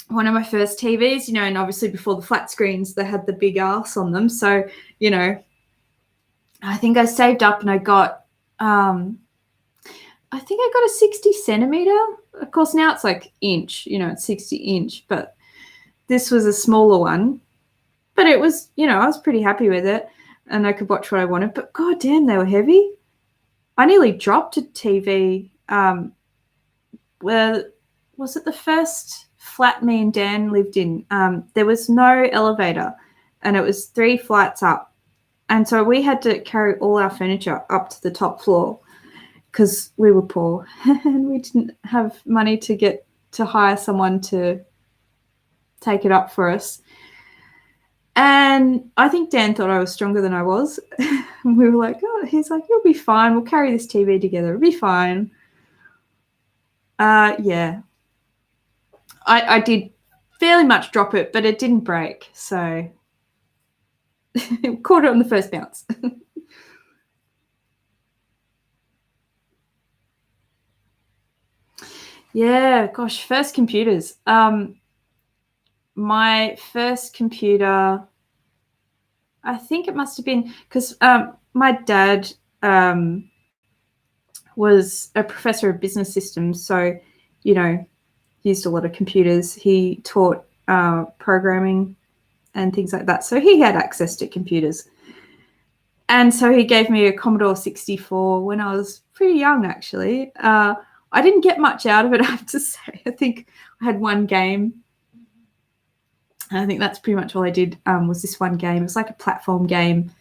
one of my first TVs, you know, and obviously before the flat screens, they had the big arse on them. So, you know, I think I saved up and I got, I think I got a 60 centimeter. Of course, now it's like inch, you know, it's 60 inch, but this was a smaller one. But it was, you know, I was pretty happy with it and I could watch what I wanted. But God damn, they were heavy. I nearly dropped a TV. Where was it the first flat me and Dan lived in? There was no elevator and it was 3 flights up. And so we had to carry all our furniture up to the top floor because we were poor and we didn't have money to hire someone to take it up for us. And I think Dan thought I was stronger than I was. We were like, oh, he's like, you'll be fine. We'll carry this TV together. It'll be fine. Yeah. I did fairly much drop it, but it didn't break. So caught it on the first bounce. Yeah, gosh, first computers. My first computer, I think it must have been because my dad was a professor of business systems. So, you know, used a lot of computers. He taught programming and things like that. So he had access to computers. And so he gave me a Commodore 64 when I was pretty young, actually. I didn't get much out of it, I have to say. I think I had one game. And I think that's pretty much all I did was this one game. It was like a platform game.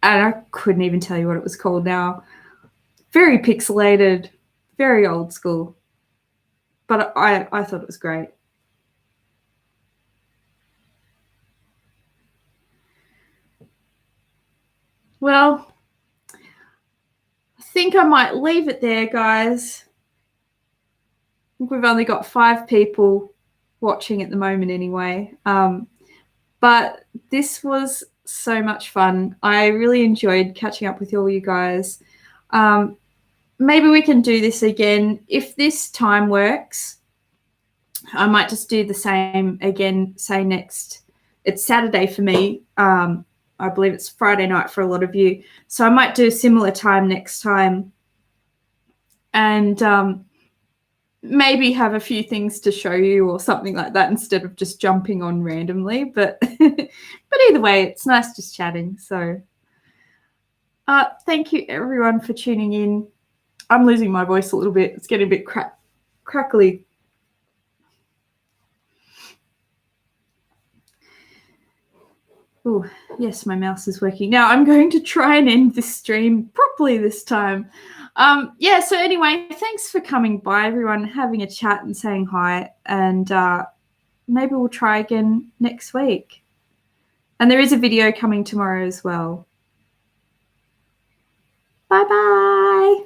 And I couldn't even tell you what it was called now. Very pixelated, very old school. But I thought it was great. Well, I think I might leave it there, guys. think we've only got 5 people watching at the moment anyway. But this was so much fun. I really enjoyed catching up with all you guys. Maybe we can do this again. If this time works, I might just do the same again, say next. It's Saturday for me. I believe it's Friday night for a lot of you. So I might do a similar time next time. And maybe have a few things to show you or something like that instead of just jumping on randomly. But but either way, it's nice just chatting. So thank you everyone for tuning in. I'm losing my voice a little bit. It's getting a bit crackly. Oh, yes, my mouse is working. Now I'm going to try and end this stream properly this time. Yeah, so anyway, thanks for coming by, everyone, having a chat and saying hi. And maybe we'll try again next week. And there is a video coming tomorrow as well. Bye-bye.